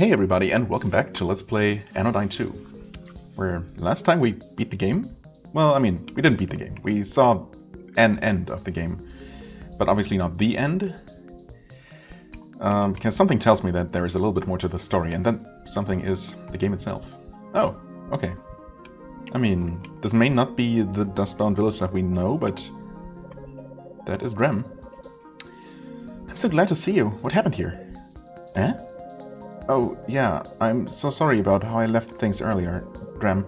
Hey everybody, and welcome back to Let's Play Anodyne 2, where last time we beat the game. Well, I mean, we didn't beat the game. We saw an end of the game, but obviously not the end. Because something tells me that there is a little bit more to the story, and that something is the game itself. Oh, okay. I mean, this may not be the Dustbound village that we know, but that is Drem. I'm so glad to see you. What happened here? Eh? Oh, yeah, I'm so sorry about how I left things earlier, Drem.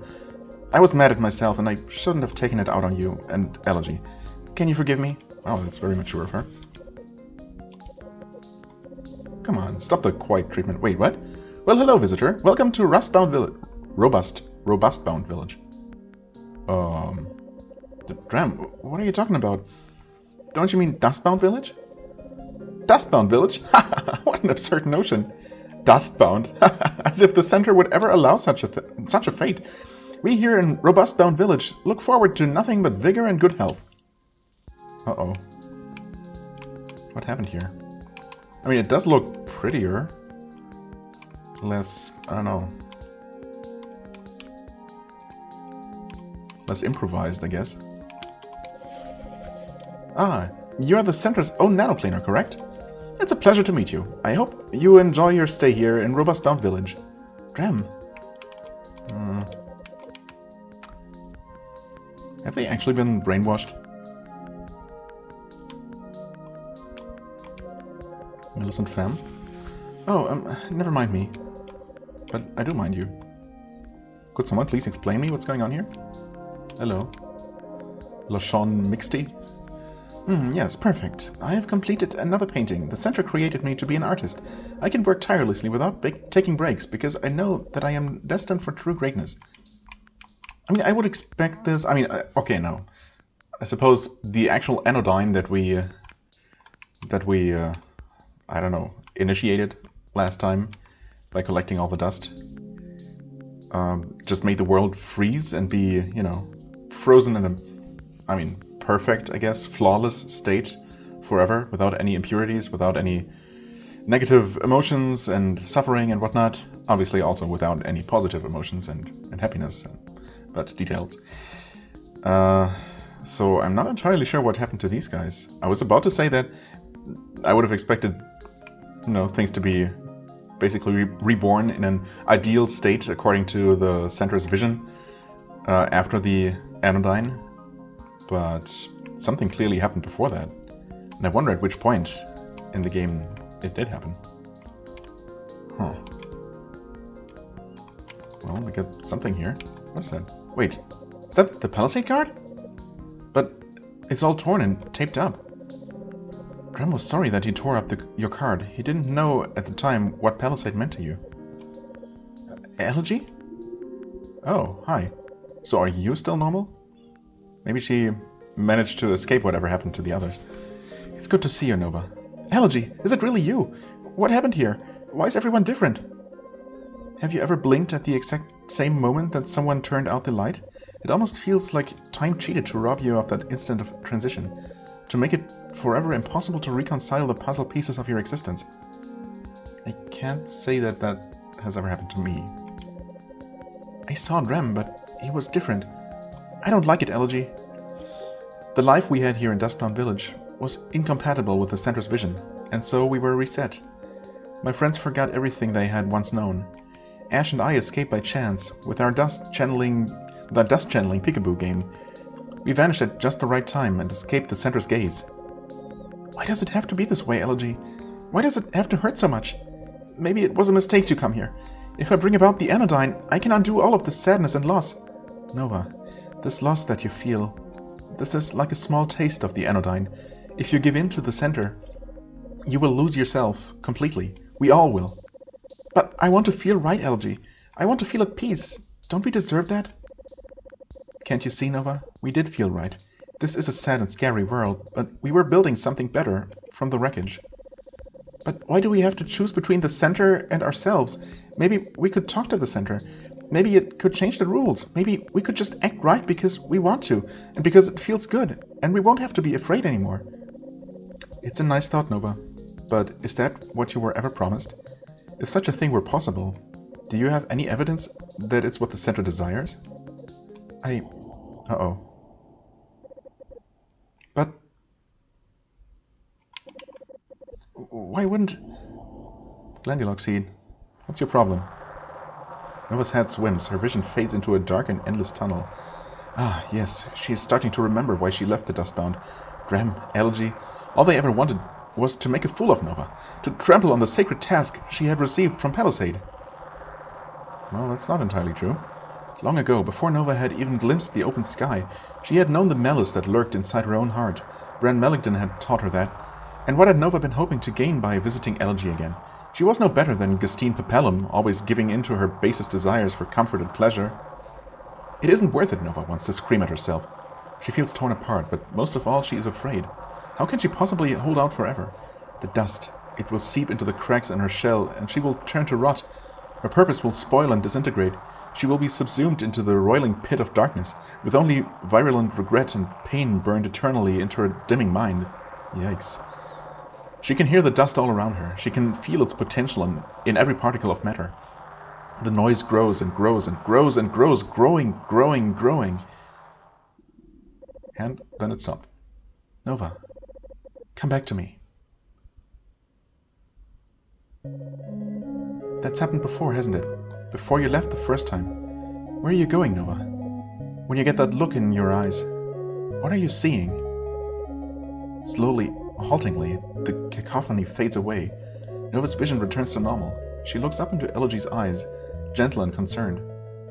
I was mad at myself and I shouldn't have taken it out on you and Elegy. Can you forgive me? Oh, that's very mature of her. Come on, stop the quiet treatment. Wait, what? Well, hello, visitor. Welcome to Rustbound Village. Robustbound Village. Drem, what are you talking about? Don't you mean Dustbound Village? Dustbound Village? What an absurd notion. Dustbound, as if the center would ever allow such a fate. We here in Robustbound Village look forward to nothing but vigor and good health. Uh-oh. What happened here? I mean, it does look prettier. Less, I don't know. Less improvised, I guess. Ah, you're the center's own nanoplaner, correct? It's a pleasure to meet you. I hope you enjoy your stay here in Robustbound Village. Drem. Have they actually been brainwashed? Melos and Femme? Oh, never mind me. But I do mind you. Could someone please explain me what's going on here? Hello. Lachon Mixty? Yes, perfect. I have completed another painting. The center created me to be an artist. I can work tirelessly without taking breaks, because I know that I am destined for true greatness. I mean, I would expect this... I mean, okay, no. I suppose the actual Anodyne that we I don't know, initiated last time by collecting all the dust, just made the world freeze and be, you know, frozen in a... I mean... perfect, I guess, flawless state forever, without any impurities, without any negative emotions and suffering and whatnot. Obviously also without any positive emotions and happiness, but details. So I'm not entirely sure what happened to these guys. I was about to say that I would have expected, you know, things to be basically reborn in an ideal state according to the center's vision after the Anodyne. But something clearly happened before that, and I wonder at which point in the game it did happen. Huh. Well, we got something here. What is that? Wait, is that the Palisade card? But it's all torn and taped up. Drem was sorry that he tore up your card. He didn't know at the time what Palisade meant to you. Elegy? Oh, hi. So are you still normal? Maybe she managed to escape whatever happened to the others. It's good to see you, Nova. Elegy, is it really you? What happened here? Why is everyone different? Have you ever blinked at the exact same moment that someone turned out the light? It almost feels like time cheated to rob you of that instant of transition, to make it forever impossible to reconcile the puzzle pieces of your existence. I can't say that that has ever happened to me. I saw Drem, but he was different. I don't like it, Elegy. The life we had here in Dustbound Village was incompatible with the center's vision, and so we were reset. My friends forgot everything they had once known. Ash and I escaped by chance with our dust channeling peekaboo game. We vanished at just the right time and escaped the center's gaze. Why does it have to be this way, Elegy? Why does it have to hurt so much? Maybe it was a mistake to come here. If I bring about the Anodyne, I can undo all of the sadness and loss. Nova. This loss that you feel, this is like a small taste of the Anodyne. If you give in to the center, you will lose yourself completely. We all will. But I want to feel right, Elegy. I want to feel at peace. Don't we deserve that? Can't you see, Nova? We did feel right. This is a sad and scary world, but we were building something better from the wreckage. But why do we have to choose between the center and ourselves? Maybe we could talk to the center. Maybe it could change the rules. Maybe we could just act right because we want to, and because it feels good, and we won't have to be afraid anymore. It's a nice thought, Nova. But is that what you were ever promised? If such a thing were possible, do you have any evidence that it's what the center desires? Uh-oh. But... why wouldn't... Glandulock seed, what's your problem? Nova's head swims, her vision fades into a dark and endless tunnel. Ah, yes, she is starting to remember why she left the Dustbound. Graham, Elegy, all they ever wanted was to make a fool of Nova, to trample on the sacred task she had received from Palisade. Well, that's not entirely true. Long ago, before Nova had even glimpsed the open sky, she had known the Melos that lurked inside her own heart. Bran Meligdan had taught her that. And what had Nova been hoping to gain by visiting Elegy again? She was no better than Gustine Papellum, always giving in to her basest desires for comfort and pleasure. It isn't worth it, Nova wants to scream at herself. She feels torn apart, but most of all she is afraid. How can she possibly hold out forever? The dust, it will seep into the cracks in her shell, and she will turn to rot. Her purpose will spoil and disintegrate. She will be subsumed into the roiling pit of darkness, with only virulent regret and pain burned eternally into her dimming mind. Yikes. She can hear the dust all around her. She can feel its potential in every particle of matter. The noise grows and grows and grows and grows, growing, growing, growing. And then it stopped. Nova, come back to me. That's happened before, hasn't it? Before you left the first time. Where are you going, Nova? When you get that look in your eyes, what are you seeing? Slowly, haltingly, the cacophony fades away. Nova's vision returns to normal. She looks up into Elegy's eyes, gentle and concerned.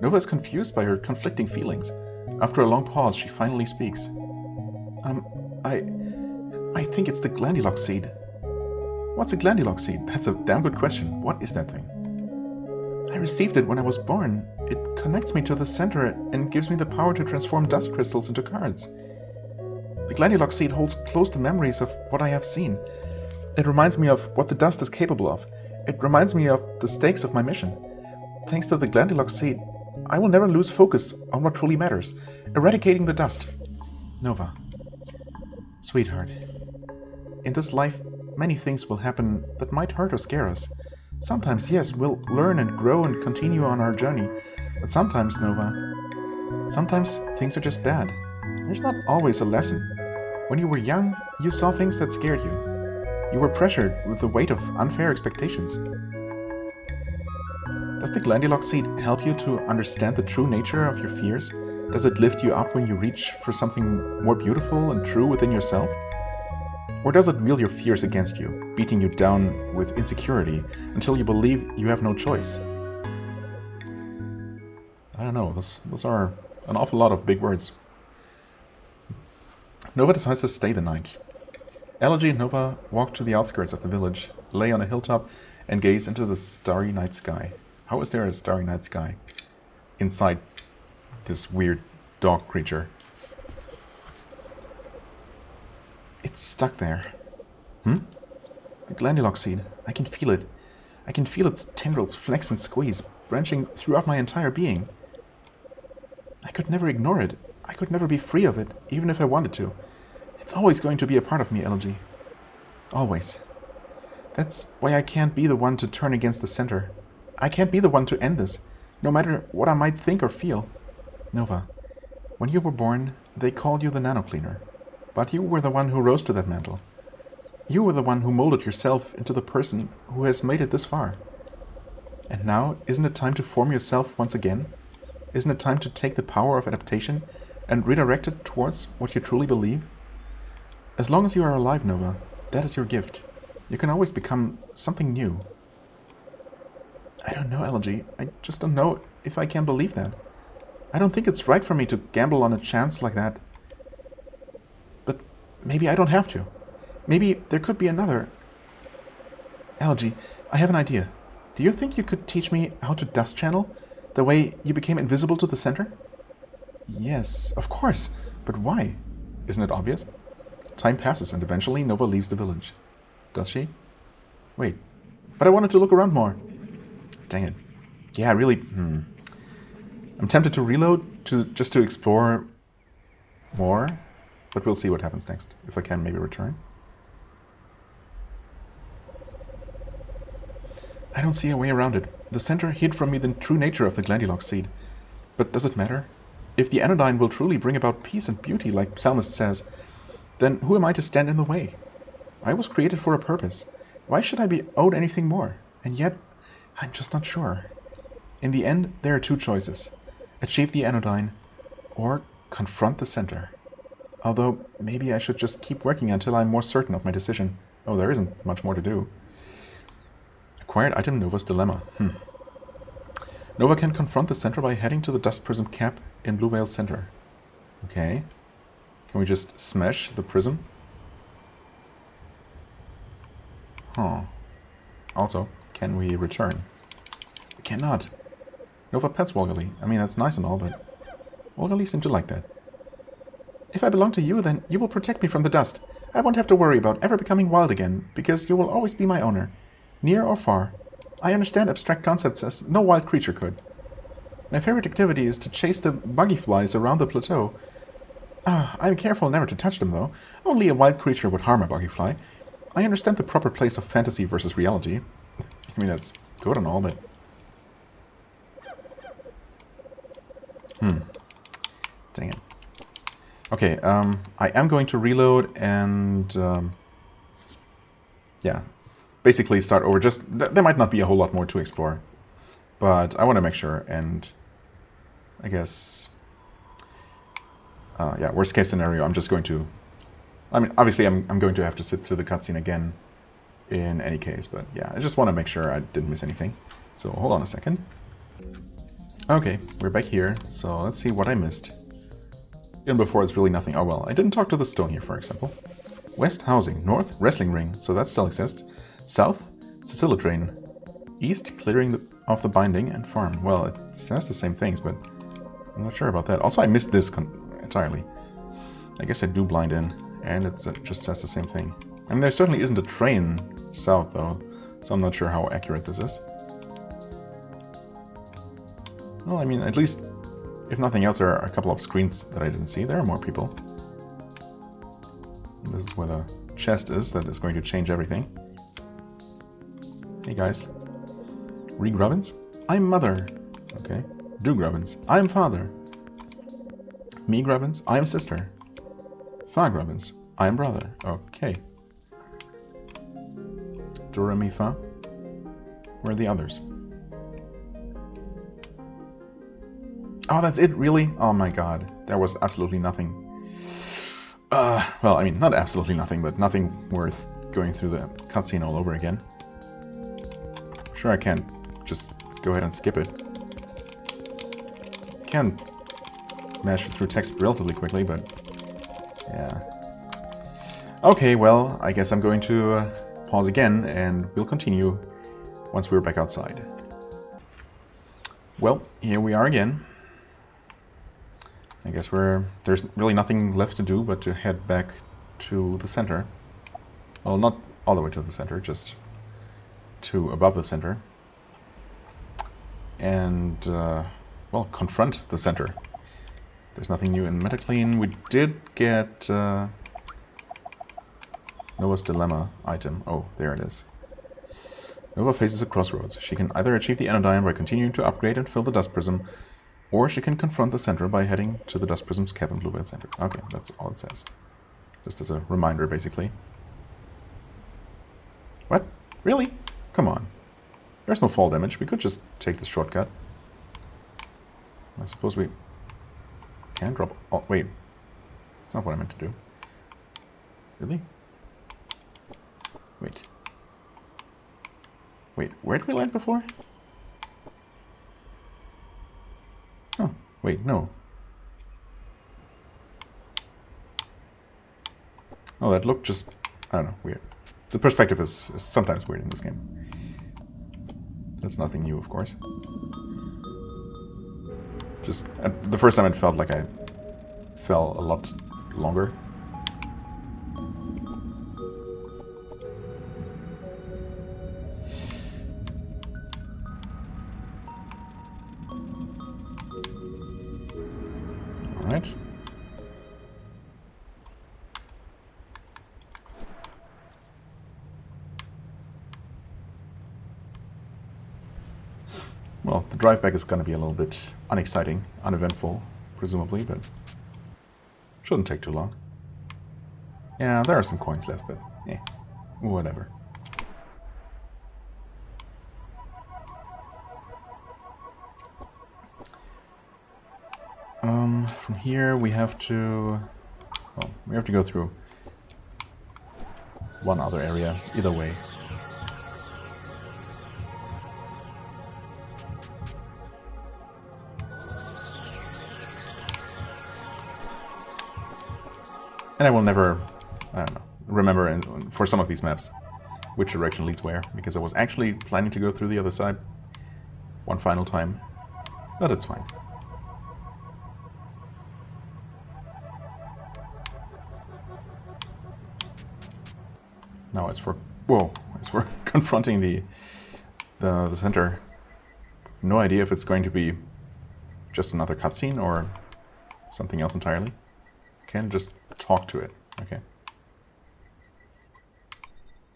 Nova is confused by her conflicting feelings. After a long pause, she finally speaks. I think it's the Glandulock seed. What's a Glandulock seed? That's a damn good question. What is that thing? I received it when I was born. It connects me to the center and gives me the power to transform dust crystals into cards. The Glandulock seed holds close the memories of what I have seen. It reminds me of what the dust is capable of. It reminds me of the stakes of my mission. Thanks to the Glandulock seed, I will never lose focus on what truly matters, eradicating the dust. Nova. Sweetheart. In this life, many things will happen that might hurt or scare us. Sometimes, yes, we'll learn and grow and continue on our journey. But sometimes, Nova, sometimes things are just bad. There's not always a lesson. When you were young, you saw things that scared you. You were pressured with the weight of unfair expectations. Does the Glandulock seed help you to understand the true nature of your fears? Does it lift you up when you reach for something more beautiful and true within yourself? Or does it wheel your fears against you, beating you down with insecurity until you believe you have no choice? I don't know, those are an awful lot of big words. Nova decides to stay the night. Elegy and Nova walk to the outskirts of the village, lay on a hilltop, and gaze into the starry night sky. How is there a starry night sky inside this weird dog creature? It's stuck there. The Glandulock seed. I can feel it. I can feel its tendrils flex and squeeze, branching throughout my entire being. I could never ignore it. I could never be free of it, even if I wanted to. It's always going to be a part of me, Elegy. Always. That's why I can't be the one to turn against the center. I can't be the one to end this, no matter what I might think or feel. Nova, when you were born, they called you the nano cleaner. But you were the one who rose to that mantle. You were the one who molded yourself into the person who has made it this far. And now, isn't it time to form yourself once again? Isn't it time to take the power of adaptation and redirect it towards what you truly believe? As long as you are alive, Nova, that is your gift. You can always become something new. I don't know, Elegy. I just don't know if I can believe that. I don't think it's right for me to gamble on a chance like that. But maybe I don't have to. Maybe there could be another... Elegy, I have an idea. Do you think you could teach me how to dust channel? The way you became invisible to the center? Yes, of course. But why? Isn't it obvious? Time passes and eventually Nova leaves the village. Does she? Wait, but I wanted to look around more. Dang it. Yeah, really... I'm tempted to reload just to explore more, but we'll see what happens next. If I can maybe return. I don't see a way around it. The center hid from me the true nature of the Glandilock seed. But does it matter? If the Anodyne will truly bring about peace and beauty, like Psalmist says, then who am I to stand in the way? I was created for a purpose. Why should I be owed anything more? And yet, I'm just not sure. In the end, there are two choices. Achieve the Anodyne, or confront the center. Although, maybe I should just keep working until I'm more certain of my decision. Oh, there isn't much more to do. Acquired item Nova's Dilemma. Nova can confront the center by heading to the Dust Prism cap in Blue Veil Center. Okay. Can we just smash the prism? Huh. Also, can we return? We cannot. Nova pets Wolgali. I mean, that's nice and all, but Wolgali seem to like that. If I belong to you, then you will protect me from the dust. I won't have to worry about ever becoming wild again, because you will always be my owner, near or far. I understand abstract concepts as no wild creature could. My favorite activity is to chase the buggy flies around the plateau. I'm careful never to touch them, though. Only a wild creature would harm a buggy fly. I understand the proper place of fantasy versus reality. I mean, that's good and all, but... Dang it. Okay, I am going to reload and... yeah, basically start over. Just there might not be a whole lot more to explore, but I want to make sure. And I guess, yeah, worst case scenario, I'm just going to. I mean, obviously, I'm going to have to sit through the cutscene again, in any case. But yeah, I just want to make sure I didn't miss anything. So hold on a second. Okay, we're back here. So let's see what I missed. Even before it's really nothing. Oh well, I didn't talk to the stone here, for example. West housing, north wrestling ring, so that still exists. South, Cecilia drain. East, clearing of the binding and farm. Well, it says the same things, but I'm not sure about that. Also, I missed this entirely. I guess I do blind in, and it just says the same thing. I mean, there certainly isn't a train south, though, so I'm not sure how accurate this is. Well, I mean, at least, if nothing else, there are a couple of screens that I didn't see. There are more people. This is where the chest is that is going to change everything. Hey guys. Re Grubbins? I'm mother. Okay. Do Grubbins? I'm father. Me Grubbins? I'm sister. Fa Grubbins? I'm brother. Okay. Do Re Mi Fa? Where are the others? Oh, that's it? Really? Oh my god. There was absolutely nothing. Well, I mean, not absolutely nothing, but nothing worth going through the cutscene all over again. Sure, I can't just go ahead and skip it. Can mash through text relatively quickly, but yeah. Okay, well, I guess I'm going to pause again, and we'll continue once we're back outside. Well, here we are again. I guess there's really nothing left to do but to head back to the center. Well, not all the way to the center, just to above the center. And, well, confront the center. There's nothing new in Metaclean. We did get Nova's Dilemma item. Oh, there it is. Nova faces a crossroads. She can either achieve the Anodyne by continuing to upgrade and fill the Dust Prism, or she can confront the center by heading to the Dust Prism's cap in Blue Veil Center. Okay, that's all it says. Just as a reminder, basically. What? Really? Come on. There's no fall damage. We could just take the shortcut. I suppose we can drop... Oh, wait. That's not what I meant to do. Really? Wait. Wait, where did we land before? Oh, wait, no. Oh, that looked just... I don't know, weird. The perspective is sometimes weird in this game. That's nothing new, of course. Just, the first time it felt like I fell a lot longer. Alright. Well, the drive back is going to be a little bit unexciting, uneventful, presumably, but shouldn't take too long. Yeah, there are some coins left, but whatever. From here we have to... Well, we have to go through one other area, either way. And I will never, I don't know, remember for some of these maps which direction leads where, because I was actually planning to go through the other side one final time, but it's fine. Now as for confronting the center, no idea if it's going to be just another cutscene or something else entirely. Can just talk to it. Okay.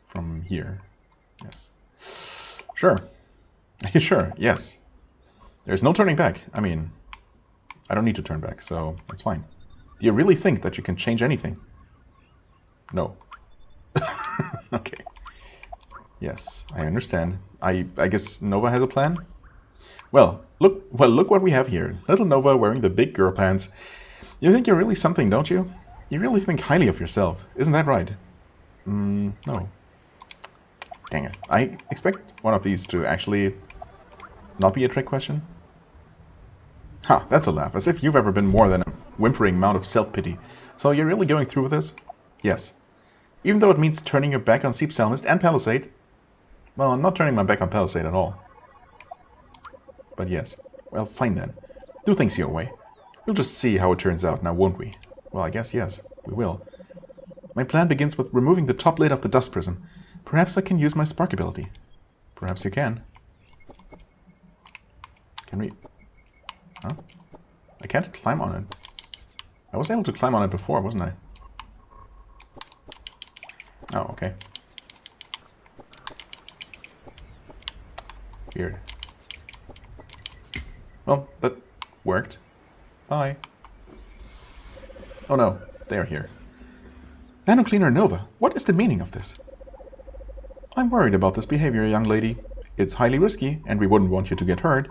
From here. Yes. Sure. Sure, yes. There's no turning back. I mean, I don't need to turn back, so that's fine. Do you really think that you can change anything? No. Okay. Yes, I understand. I guess Nova has a plan? Well, look what we have here. Little Nova wearing the big girl pants. You think you're really something, don't you? You really think highly of yourself, isn't that right? No. Dang it. I expect one of these to actually not be a trick question. Ha, that's a laugh, as if you've ever been more than a whimpering amount of self-pity. So you're really going through with this? Yes. Even though it means turning your back on C Psalmist and Palisade? Well, I'm not turning my back on Palisade at all. But yes. Well, fine then. Do things your way. We'll just see how it turns out now, won't we? Well, I guess yes, we will. My plan begins with removing the top lid of the dust prism. Perhaps I can use my spark ability. Perhaps you can. Can we... Huh? I can't climb on it. I was able to climb on it before, wasn't I? Oh, okay. Weird. Well, that worked. Bye. Oh no, they are here. Nano Cleaner Nova, what is the meaning of this? I'm worried about this behavior, young lady. It's highly risky, and we wouldn't want you to get hurt.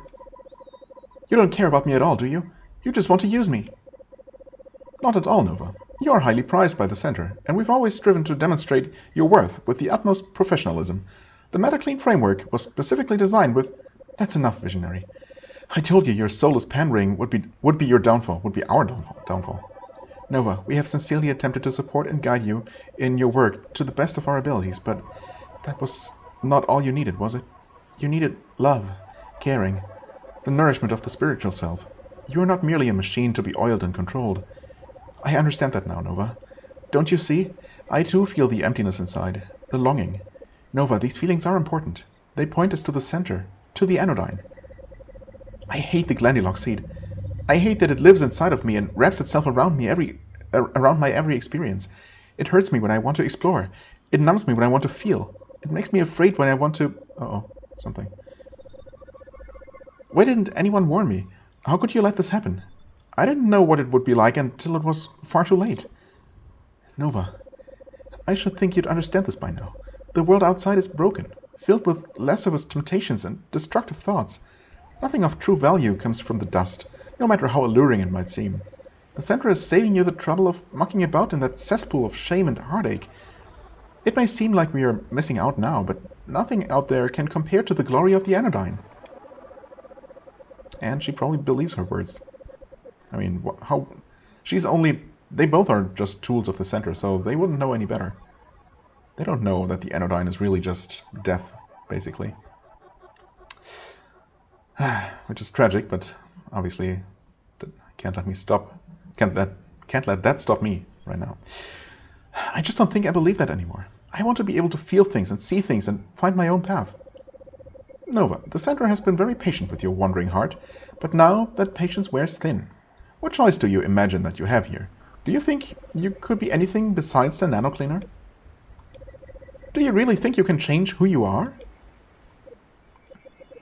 You don't care about me at all, do you? You just want to use me. Not at all, Nova. You are highly prized by the Center, and we've always striven to demonstrate your worth with the utmost professionalism. The MetaClean framework was specifically designed with... That's enough, visionary. I told you your soulless pan-ring would be your downfall, would be our downfall. Nova, we have sincerely attempted to support and guide you in your work to the best of our abilities, but that was not all you needed, was it? You needed love, caring, the nourishment of the spiritual self. You are not merely a machine to be oiled and controlled. I understand that now, Nova. Don't you see? I too feel the emptiness inside, the longing. Nova, these feelings are important. They point us to the center, to the Anodyne. I hate the glandular seed. I hate that it lives inside of me and wraps itself around me around my every experience. It hurts me when I want to explore. It numbs me when I want to feel. It makes me afraid when I want to... Uh-oh, something. Why didn't anyone warn me? How could you let this happen? I didn't know what it would be like until it was far too late. Nova, I should think you'd understand this by now. The world outside is broken, filled with lascivious temptations and destructive thoughts. Nothing of true value comes from the dust, no matter how alluring it might seem. The Center is saving you the trouble of mucking about in that cesspool of shame and heartache. It may seem like we are missing out now, but nothing out there can compare to the glory of the Anodyne. And she probably believes her words. I mean, how... She's only... They both are just tools of the Center, so they wouldn't know any better. They don't know that the Anodyne is really just death, basically. Which is tragic, but obviously can't let that stop me right now. I just don't think I believe that anymore. I want to be able to feel things and see things and find my own path. Nova, the Center has been very patient with your wandering heart, but now that patience wears thin. What choice do you imagine that you have here? Do you think you could be anything besides the Nano Cleaner? Do you really think you can change who you are?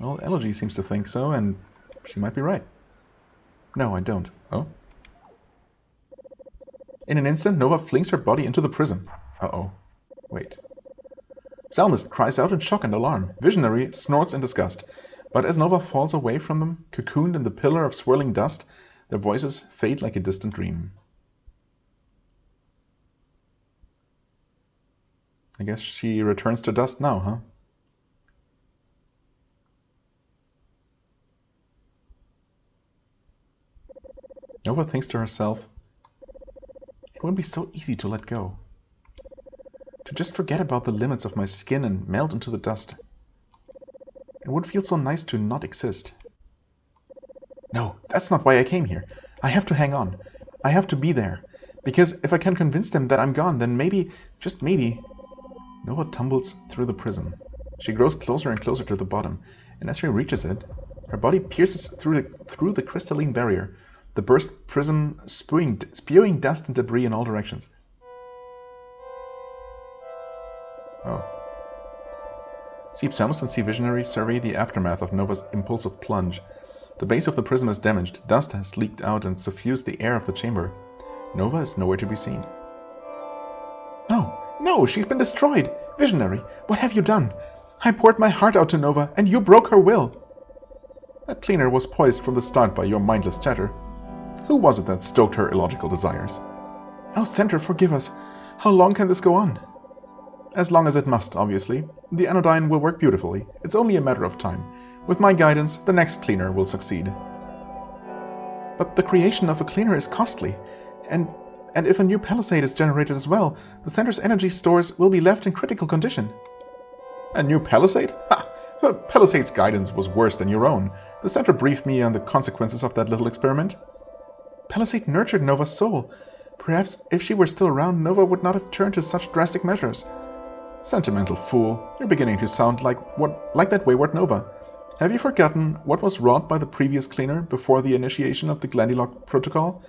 Well, Elegy seems to think so, and she might be right. No, I don't. Oh? In an instant, Nova flings her body into the prism. Uh-oh. Wait. Psalmist cries out in shock and alarm. Visionary snorts in disgust. But as Nova falls away from them, cocooned in the pillar of swirling dust, their voices fade like a distant dream. I guess she returns to dust now, huh? Nova thinks to herself, it would be so easy to let go. To just forget about the limits of my skin and melt into the dust. It would feel so nice to not exist. No, that's not why I came here. I have to hang on. I have to be there. Because if I can convince them that I'm gone, then maybe, just maybe... Nova tumbles through the prism. She grows closer and closer to the bottom, and as she reaches it, her body pierces through the crystalline barrier, the burst prism spewing dust and debris in all directions. Oh. C Psalmist and C Visionary survey the aftermath of Nova's impulsive plunge. The base of the prism is damaged, dust has leaked out and suffused the air of the chamber. Nova is nowhere to be seen. No, no, she's been destroyed! Visionary, what have you done? I poured my heart out to Nova, and you broke her will! That cleaner was poised from the start by your mindless chatter. Who was it that stoked her illogical desires? Oh, Center, forgive us. How long can this go on? As long as it must, obviously. The Anodyne will work beautifully. It's only a matter of time. With my guidance, the next cleaner will succeed. But the creation of a cleaner is costly, and if a new Palisade is generated as well, the Center's energy stores will be left in critical condition. A new Palisade? Ha! Palisade's guidance was worse than your own. The Center briefed me on the consequences of that little experiment. Palisade nurtured Nova's soul. Perhaps if she were still around, Nova would not have turned to such drastic measures. Sentimental fool, you're beginning to sound like that wayward Nova. Have you forgotten what was wrought by the previous cleaner before the initiation of the Glandilock protocol?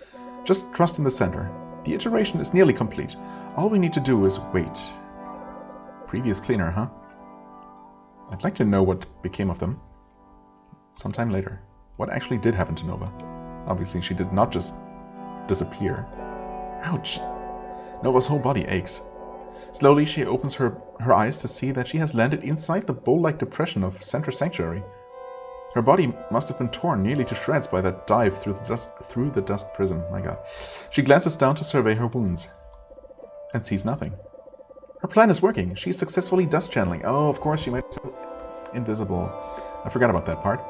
Just trust in the Center. The iteration is nearly complete. All we need to do is wait. Previous cleaner, huh? I'd like to know what became of them. Sometime later. What actually did happen to Nova? Obviously, she did not just disappear. Ouch! Nova's whole body aches. Slowly, she opens her eyes to see that she has landed inside the bowl-like depression of Center Sanctuary. Her body must have been torn nearly to shreds by that dive through the dust prism. My God. She glances down to survey her wounds. And sees nothing. Her plan is working. She's successfully dust channeling. Oh, of course, she might be invisible. I forgot about that part.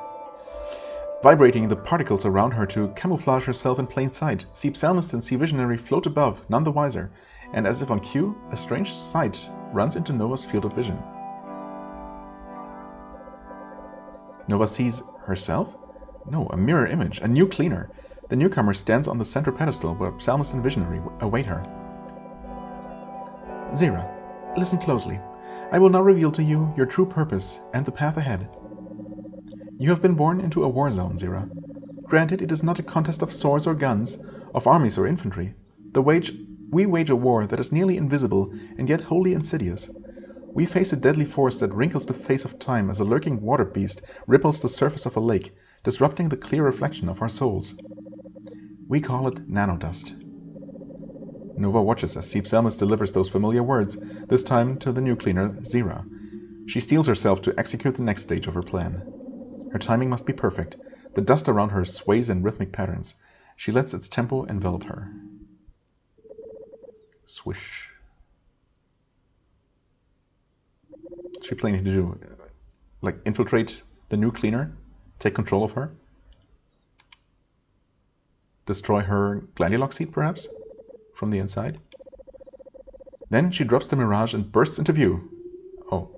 Vibrating the particles around her to camouflage herself in plain sight, C Psalmist and C Visionary float above, none the wiser, and as if on cue, a strange sight runs into Nova's field of vision. Nova sees herself? No, a mirror image, a new cleaner. The newcomer stands on the center pedestal where Psalmist and Visionary await her. Zira, listen closely. I will now reveal to you your true purpose and the path ahead. You have been born into a war zone, Zira. Granted, it is not a contest of swords or guns, of armies or infantry. We wage a war that is nearly invisible and yet wholly insidious. We face a deadly force that wrinkles the face of time as a lurking water beast ripples the surface of a lake, disrupting the clear reflection of our souls. We call it nanodust. Nova watches as C Psalmist delivers those familiar words, this time to the new cleaner, Zira. She steels herself to execute the next stage of her plan. Her timing must be perfect. The dust around her sways in rhythmic patterns. She lets its tempo envelop her. Swish. What's she planning to do? Like, infiltrate the new cleaner? Take control of her? Destroy her Glandilock seat, perhaps? From the inside? Then she drops the mirage and bursts into view. Oh.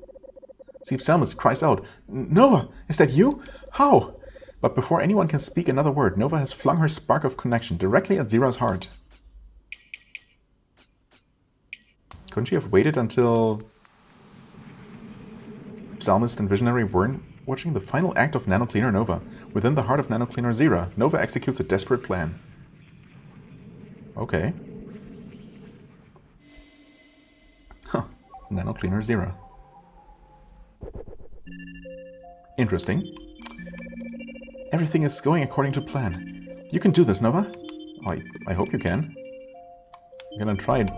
C Psalmist cries out, Nova, is that you? How? But before anyone can speak another word, Nova has flung her spark of connection directly at Zira's heart. Couldn't she have waited until Psalmist and Visionary weren't watching the final act of Nano Cleaner Nova? Within the heart of Nano Cleaner Zira, Nova executes a desperate plan. Okay. Huh. Nano Cleaner Zira. Interesting. Everything is going according to plan. You can do this, Nova. Oh, I hope you can. I'm gonna try and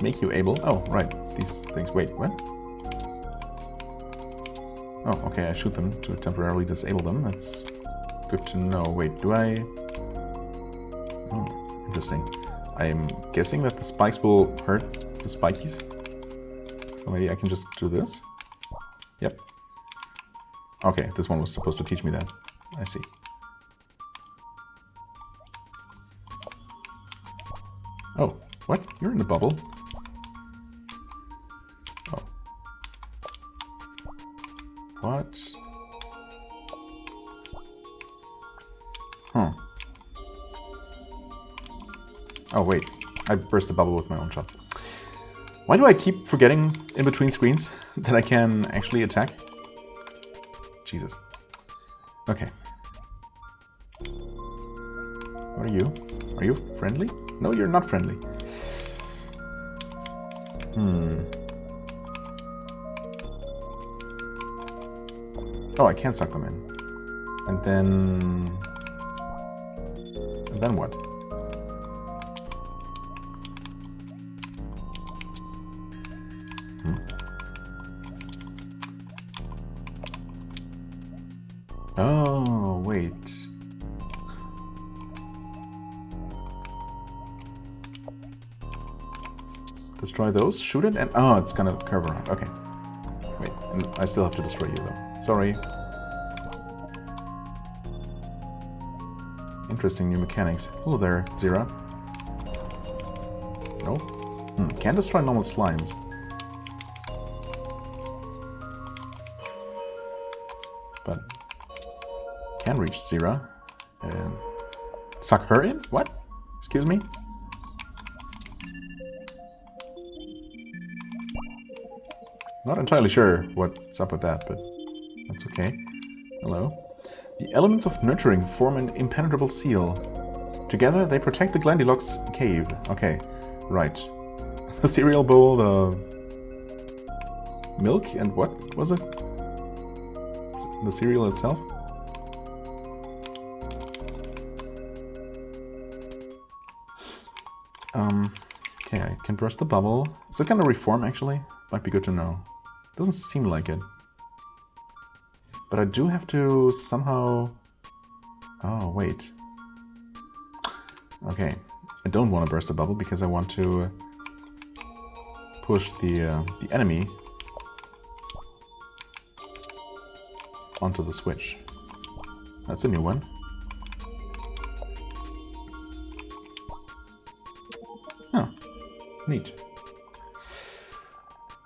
make you able. Oh, right. These things. Wait, what? Oh, okay. I shoot them to temporarily disable them. That's good to know. Wait, do I... Oh, interesting. I'm guessing that the spikes will hurt the spikies. So maybe I can just do this. Yep. Okay, this one was supposed to teach me that. I see. Oh, what? You're in the bubble. Oh. What? Huh. Oh, wait. I burst the bubble with my own shots. Why do I keep forgetting in between screens that I can actually attack? Jesus. Okay. What are you? Are you friendly? No, you're not friendly. Oh, I can suck them in. And then... And then what? Oh, wait. Destroy those, shoot it, and... Oh, it's gonna curve around. Okay. Wait, and I still have to destroy you, though. Sorry. Interesting new mechanics. Hello there, Zira. No? Can't destroy normal slimes. But... Can reach Zira. And... Suck her in? What? Excuse me? Not entirely sure what's up with that, but that's okay. Hello. The elements of nurturing form an impenetrable seal. Together, they protect the Glandilocks cave. Okay, right. The cereal bowl, the milk, and what was it? The cereal itself? Okay, I can burst the bubble. Is it gonna reform, actually? Might be good to know. Doesn't seem like it. But I do have to somehow... Oh, wait. Okay. I don't want to burst a bubble because I want to push the enemy onto the switch. That's a new one. Oh, neat.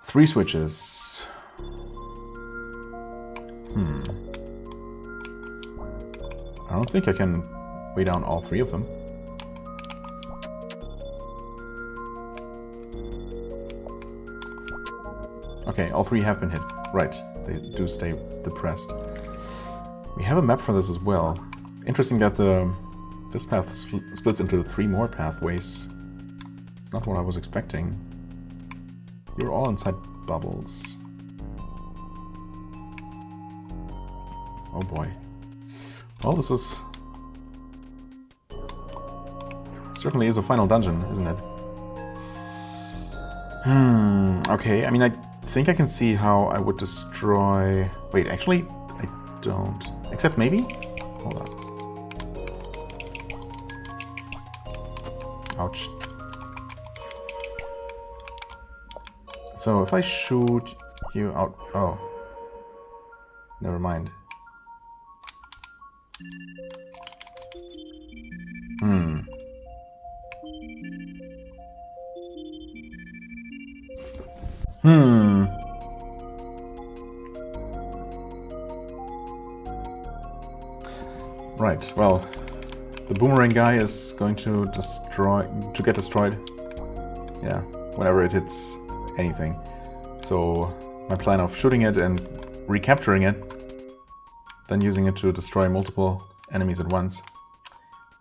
3 switches. I don't think I can weigh down all 3 of them. Okay, all 3 have been hit. Right, they do stay depressed. We have a map for this as well. Interesting that this path splits into 3 more pathways. It's not what I was expecting. You're all inside bubbles. Oh boy. Well, this is... certainly is a final dungeon, isn't it? Okay, I mean, I think I can see how I would destroy... Wait, actually, I don't. Except maybe? Hold on. Ouch. So if I shoot you out... Oh. Never mind. Right, well, the boomerang guy is going to get destroyed. Yeah, whenever it hits anything. So my plan of shooting it and recapturing it, then using it to destroy multiple enemies at once,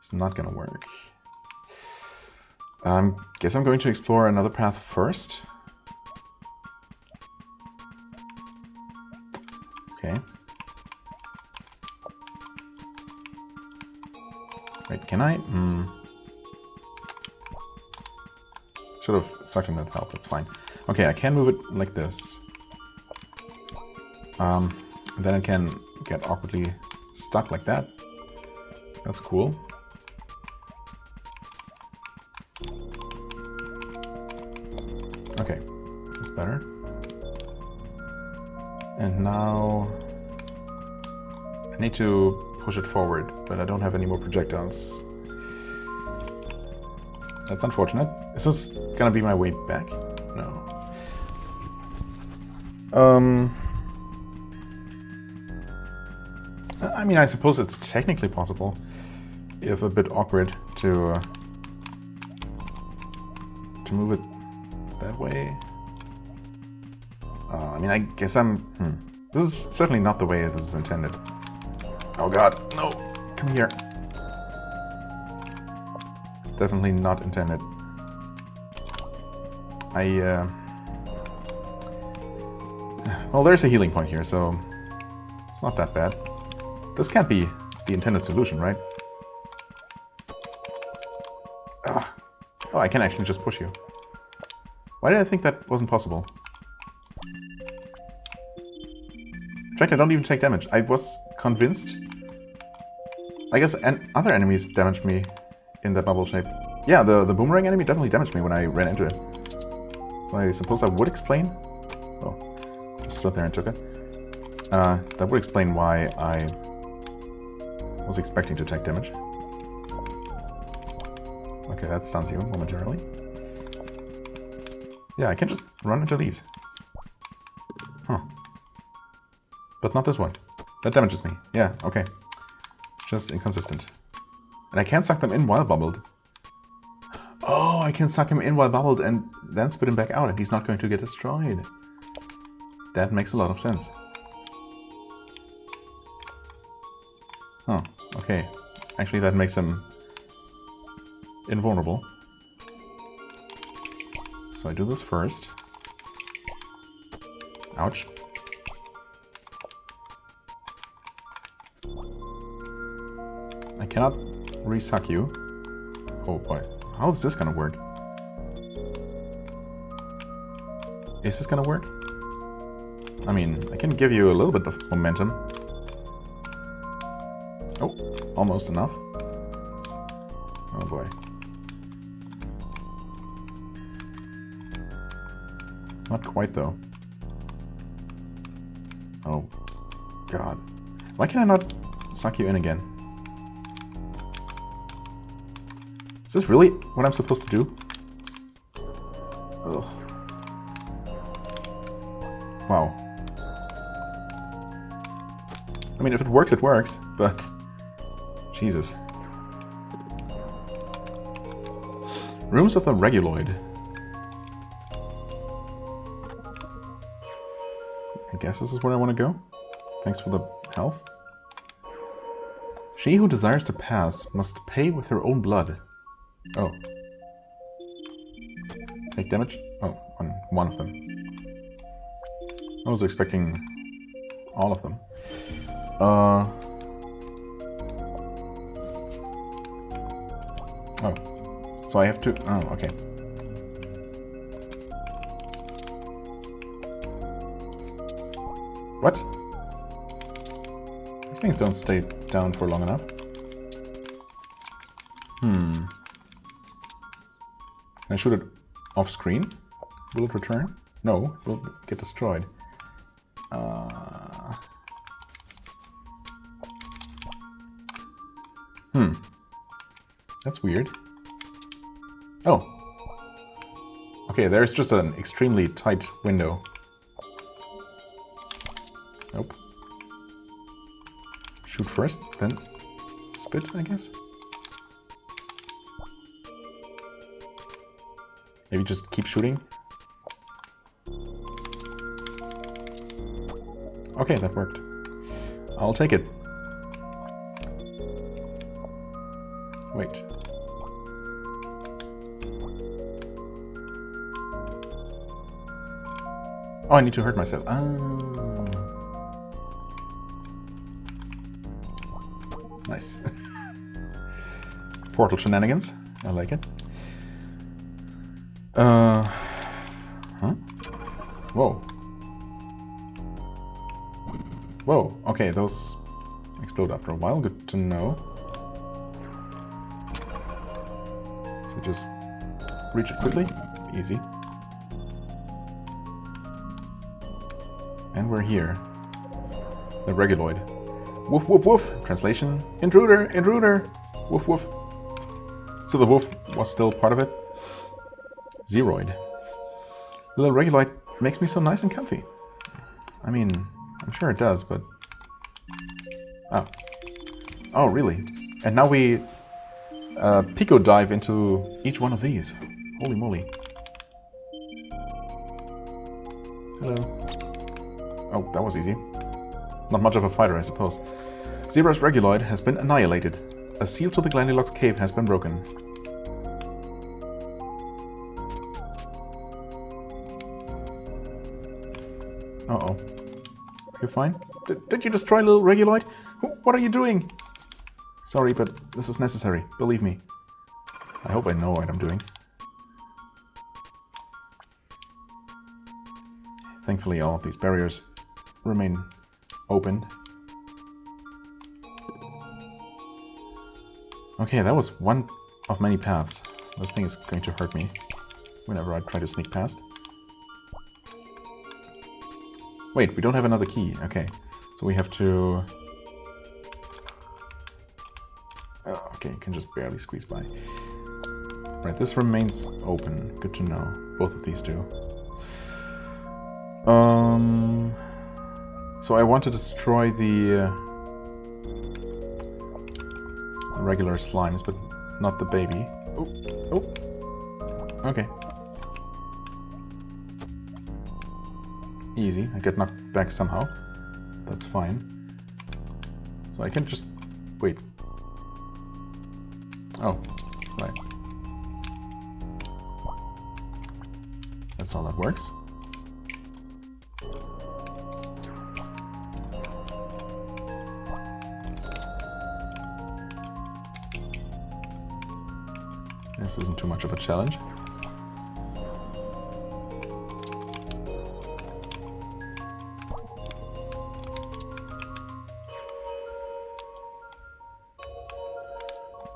is not gonna work. Guess I'm going to explore another path first. Okay, Wait, can I? Should have sucked in that health, that's fine. Okay, I can move it like this. Then it can get awkwardly stuck like that. That's cool. Okay, that's better. And now I need to push it forward, but I don't have any more projectiles. That's unfortunate. Is this gonna be my way back? No. I mean, I suppose it's technically possible, if a bit awkward, to move it that way. I mean, I guess this is certainly not the way this is intended. Oh god, no! Come here. Definitely not intended. Well, there's a healing point here, so it's not that bad. This can't be the intended solution, right? Oh, I can actually just push you. Why did I think that wasn't possible? In fact, I don't even take damage. I was convinced. I guess other enemies damaged me in that bubble shape. Yeah, the boomerang enemy definitely damaged me when I ran into it. So I suppose that would explain... Oh, just stood there and took it. That would explain why I was expecting to take damage. Okay, that stuns you momentarily. Yeah, I can just run into these. Huh. But not this one. That damages me. Yeah, okay. Just inconsistent. And I can't suck them in while bubbled. Oh, I can suck him in while bubbled and then spit him back out and he's not going to get destroyed. That makes a lot of sense. Oh, okay. Actually, that makes him invulnerable. So I do this first. Ouch. I cannot resuck you. Oh boy. How is this gonna work? Is this gonna work? I mean, I can give you a little bit of momentum. Oh, almost enough. Oh boy. Not quite though. Oh god. Why can I not suck you in again? Is this really what I'm supposed to do? Ugh. Wow. I mean, if it works, it works, but... Jesus. Rooms of the Reguloid. I guess this is where I want to go. Thanks for the health. She who desires to pass must pay with her own blood. Oh. Take damage? Oh, on one of them. I was expecting all of them. Oh. So I have to... Oh, okay. What? These things don't stay down for long enough. Can I shoot it off screen? Will it return? No, it will get destroyed. That's weird. Oh. Okay, there's just an extremely tight window. Nope. Shoot first, then spit, I guess? Maybe just keep shooting? Okay, that worked. I'll take it. Wait. Oh, I need to hurt myself. Ah. Nice. Portal shenanigans. I like it. Huh? Whoa. Whoa, okay, those explode after a while, good to know. So just reach it quickly, easy. And we're here. The Reguloid. Woof woof woof! Translation, intruder, intruder! Woof woof. So the wolf was still part of it? Zeroid. Little Reguloid makes me so nice and comfy. I mean, I'm sure it does, but... Oh. Oh, really? And now we Pico dive into each one of these. Holy moly. Hello. Oh, that was easy. Not much of a fighter, I suppose. Zebra's Reguloid has been annihilated. A seal to the Glandylocks cave has been broken. Uh-oh. You fine? Did you destroy little Reguloid? What are you doing? Sorry, but this is necessary. Believe me. I hope I know what I'm doing. Thankfully, all of these barriers remain open. Okay, that was one of many paths. This thing is going to hurt me whenever I try to sneak past. Wait, we don't have another key. Okay, so we have to... Oh, okay, you can just barely squeeze by. Right, this remains open. Good to know. Both of these do. So I want to destroy the regular slimes, but not the baby. Oh, oh. Okay. Easy. I get knocked back somehow. That's fine. So I can just... Wait. Oh, right. That's how that works. This isn't too much of a challenge.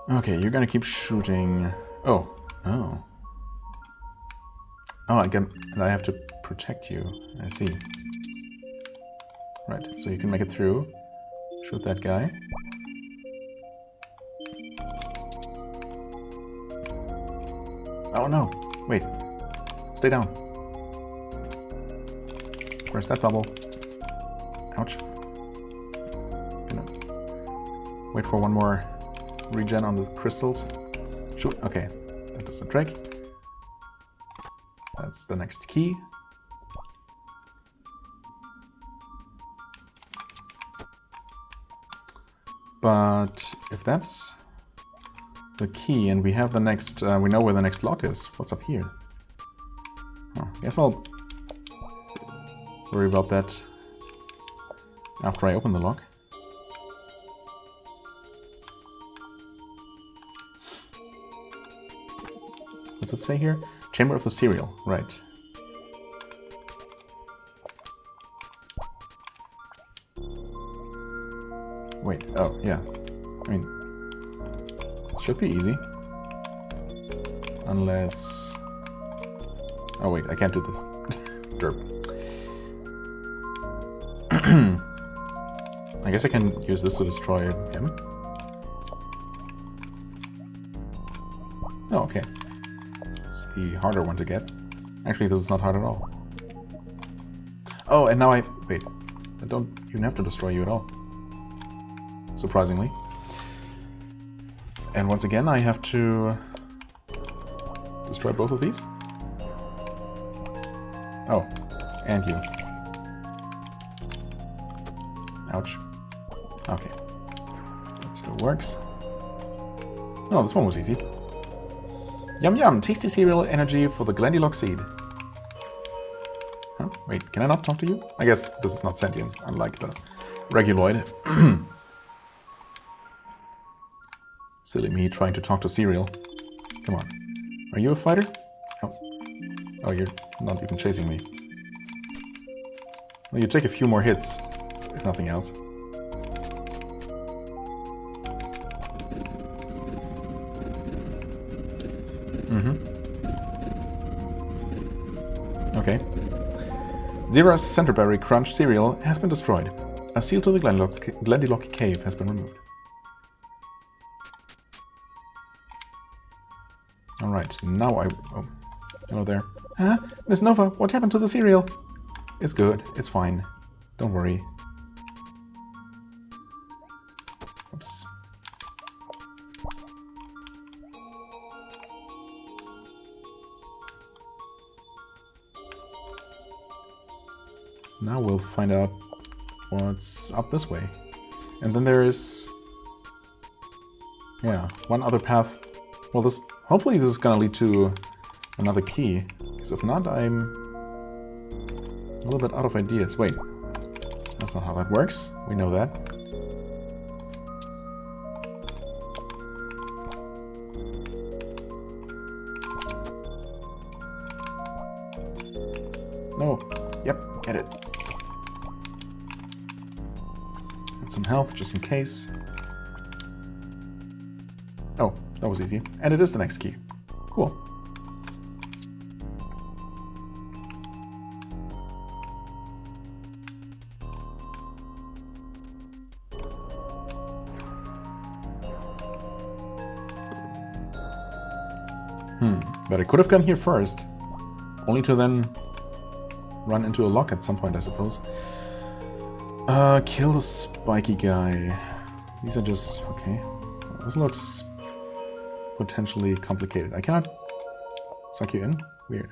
Okay, you're gonna keep shooting. Oh, oh. Oh, again, and I have to protect you. I see. Right, so you can make it through. Shoot that guy. Oh no! Wait. Stay down. Where's that bubble? Ouch. Gonna wait for one more regen on the crystals. Shoot. Okay. That does the trick. That's the next key. But if that's the key and we have the next, we know where the next lock is. What's up here? Oh, guess I'll worry about that after I open the lock. What's it say here? Chamber of the Surreal, right. Wait, oh, yeah. I mean, it should be easy. Unless... Oh wait, I can't do this. Derp. I guess I can use this to destroy him. Oh, okay. It's the harder one to get. Actually, this is not hard at all. Oh, and now wait. I don't even have to destroy you at all. Surprisingly. And once again, I have to destroy both of these. Oh, and you. Ouch. Okay. That still works. Oh, this one was easy. Yum yum! Tasty cereal energy for the Glandylock seed. Huh? Wait, can I not talk to you? I guess this is not sentient, unlike the Reguloid. Silly me trying to talk to Cereal. Come on. Are you a fighter? Oh. Oh, you're not even chasing me. Well, you take a few more hits, if nothing else. Okay. Zera's Centerberry Crunch cereal has been destroyed. A seal to the Glendilock cave has been removed. Alright, now oh, hello there. Huh? Miss Nova, what happened to the cereal? It's good, it's fine. Don't worry. Oops. Now we'll find out what's up this way. And then there is... yeah, one other path. Well, hopefully this is gonna lead to another key. Because if not, I'm a little bit out of ideas. Wait, that's not how that works. We know that. No. Yep, get it. Get some health just in case. Oh, that was easy. And it is the next key. Cool. But I could have gone here first. Only to then run into a lock at some point, I suppose. Kill the spiky guy. These are just... okay. This looks potentially complicated. I cannot suck you in? Weird.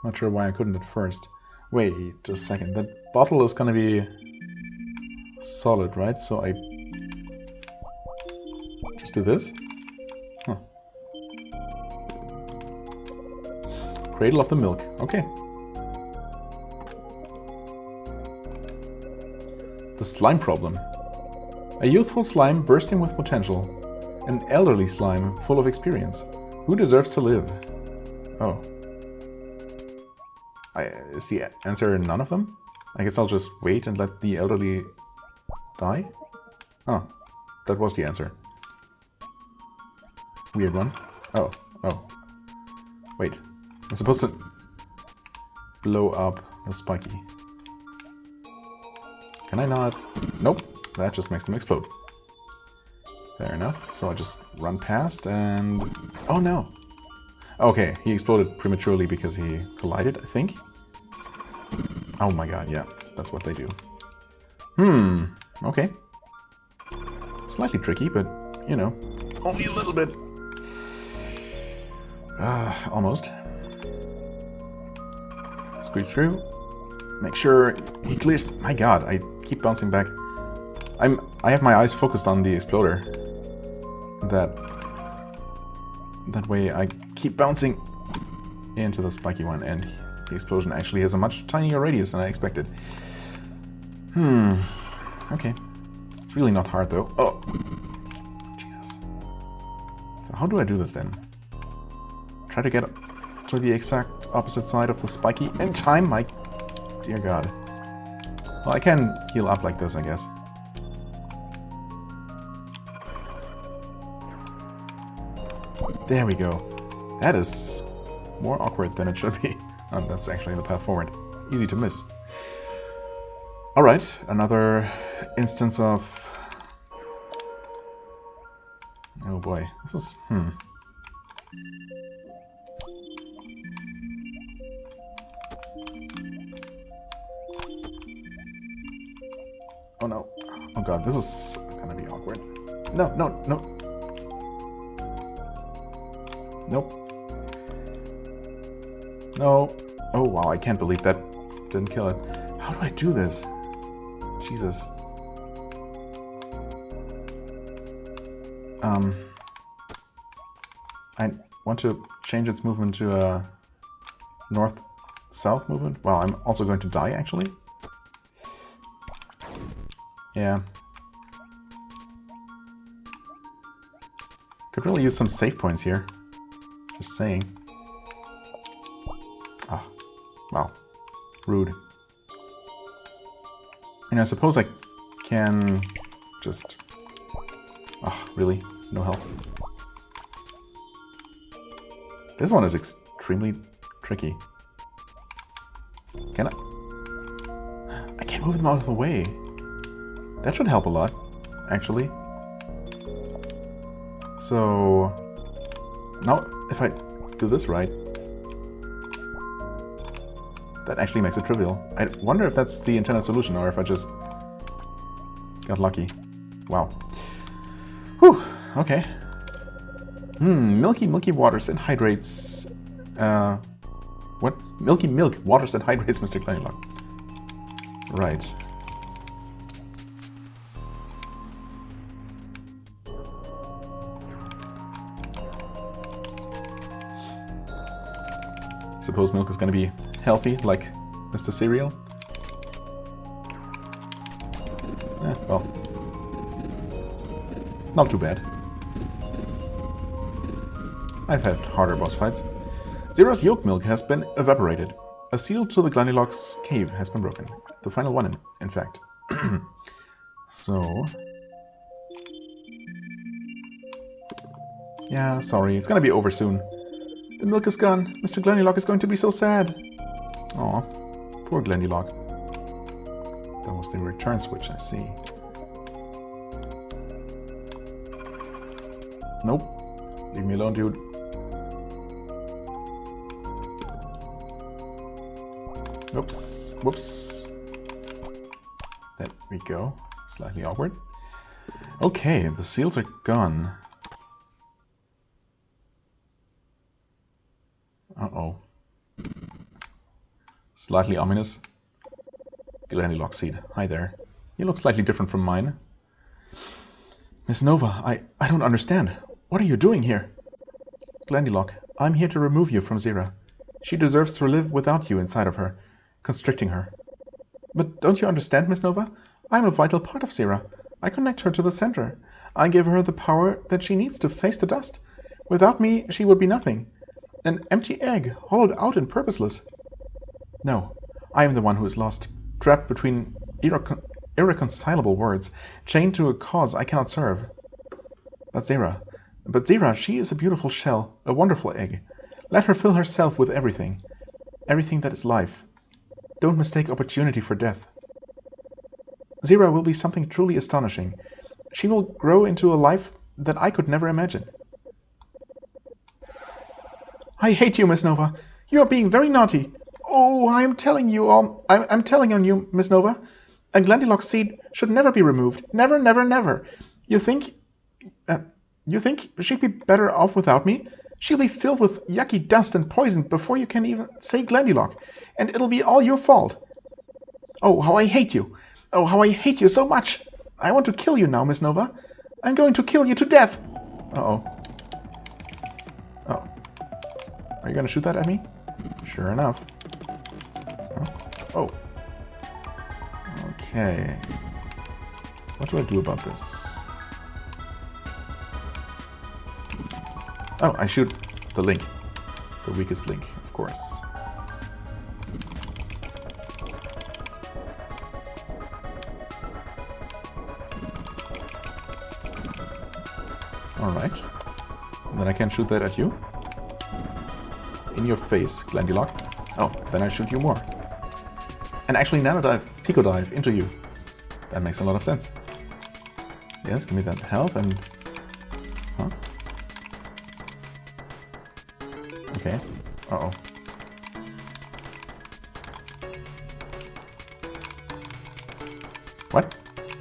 Not sure why I couldn't at first. Wait a second. That bottle is gonna be solid, right? So I just do this? Huh. Cradle of the milk. Okay. The slime problem. A youthful slime bursting with potential. An elderly slime full of experience. Who deserves to live? Oh. Is the answer none of them? I guess I'll just wait and let the elderly die? Oh, that was the answer. Weird one. Oh. Wait. I'm supposed to blow up the spiky. Can I not? Nope. That just makes them explode. Fair enough. So I just run past and... oh no! Okay, he exploded prematurely because he collided, I think. Oh my god, yeah. That's what they do. Okay. Slightly tricky, but, you know, only a little bit. Almost. Squeeze through. Make sure he clears... my god, I keep bouncing back. I have my eyes focused on the exploder. That way I keep bouncing into the spiky one, and the explosion actually has a much tinier radius than I expected. Okay. It's really not hard though. Oh! Jesus. So how do I do this then? Try to get to the exact opposite side of the spiky in time? My dear god. Well, I can heal up like this, I guess. There we go. That is more awkward than it should be. That's actually the path forward. Easy to miss. Alright, another instance of... oh boy, this is... oh no. Oh god, this is gonna be awkward. No. Nope. No. Oh wow, I can't believe that didn't kill it. How do I do this? Jesus. I want to change its movement to a north-south movement. Well, I'm also going to die, actually. Yeah. Could really use some save points here. Just saying. Ah, wow. Rude. And I suppose I can just... Ah, really? No help? This one is extremely tricky. Can I can't move them out of the way. That should help a lot, actually. So... Now, if I do this right... That actually makes it trivial. I wonder if that's the intended solution, or if I just got lucky. Wow. Whew, okay. Milky waters and hydrates. What? Milky milk, waters and hydrates, Mr. Kleinlock. Right. Suppose milk is gonna be healthy, like Mr. Cereal. Well. Not too bad. I've had harder boss fights. Zera's yolk milk has been evaporated. A seal to the Glandylock's cave has been broken. The final one, in fact. So... Yeah, sorry. It's gonna be over soon. The milk is gone. Mr. Glandylock is going to be so sad. Aw, poor Glandylock. That was the return switch, I see. Nope. Leave me alone, dude. Oops. Whoops. There we go. Slightly awkward. Okay, the seals are gone. Uh-oh. Slightly ominous. Glandylock seed. Hi there. You look slightly different from mine. Miss Nova, I don't understand. What are you doing here? Glandylock, I'm here to remove you from Zera. She deserves to live without you inside of her, constricting her. But don't you understand, Miss Nova? I'm a vital part of Zera. I connect her to the center. I give her the power that she needs to face the dust. Without me, she would be nothing. An empty egg, hollowed out and purposeless. No, I am the one who is lost, trapped between irreconcilable words, chained to a cause I cannot serve. But Zera, she is a beautiful shell, a wonderful egg. Let her fill herself with everything. Everything that is life. Don't mistake opportunity for death. Zera will be something truly astonishing. She will grow into a life that I could never imagine. I hate you, Miss Nova. You are being very naughty. Oh, I'm telling on you, Miss Nova. A Glandylock seed should never be removed. Never, never, never. You think she'd be better off without me? She'll be filled with yucky dust and poison before you can even say Glandylock, and it'll be all your fault. Oh, how I hate you. Oh, how I hate you so much. I want to kill you now, Miss Nova. I'm going to kill you to death. Uh-oh. Oh. Are you going to shoot that at me? Sure enough. Oh. Okay. What do I do about this? Oh, I shoot the link. The weakest link, of course. Alright. Then I can shoot that at you. In your face, Glandylock. Oh, then I shoot you more. And actually Pico Dive into you. That makes a lot of sense. Yes, give me that health and... Huh? Okay. Uh-oh. What?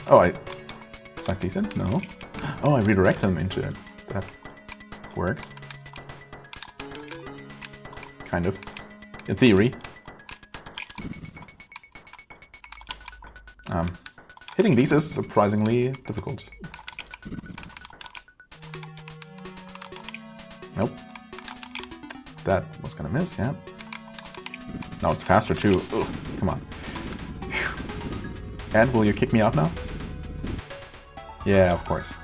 Oh, I suck these in? No. Oh, I redirect them into it. That works. Kind of. In theory. Hitting these is surprisingly difficult. Nope. That was gonna miss, yeah. Now it's faster too. Ugh, come on. And will you kick me out now? Yeah, of course.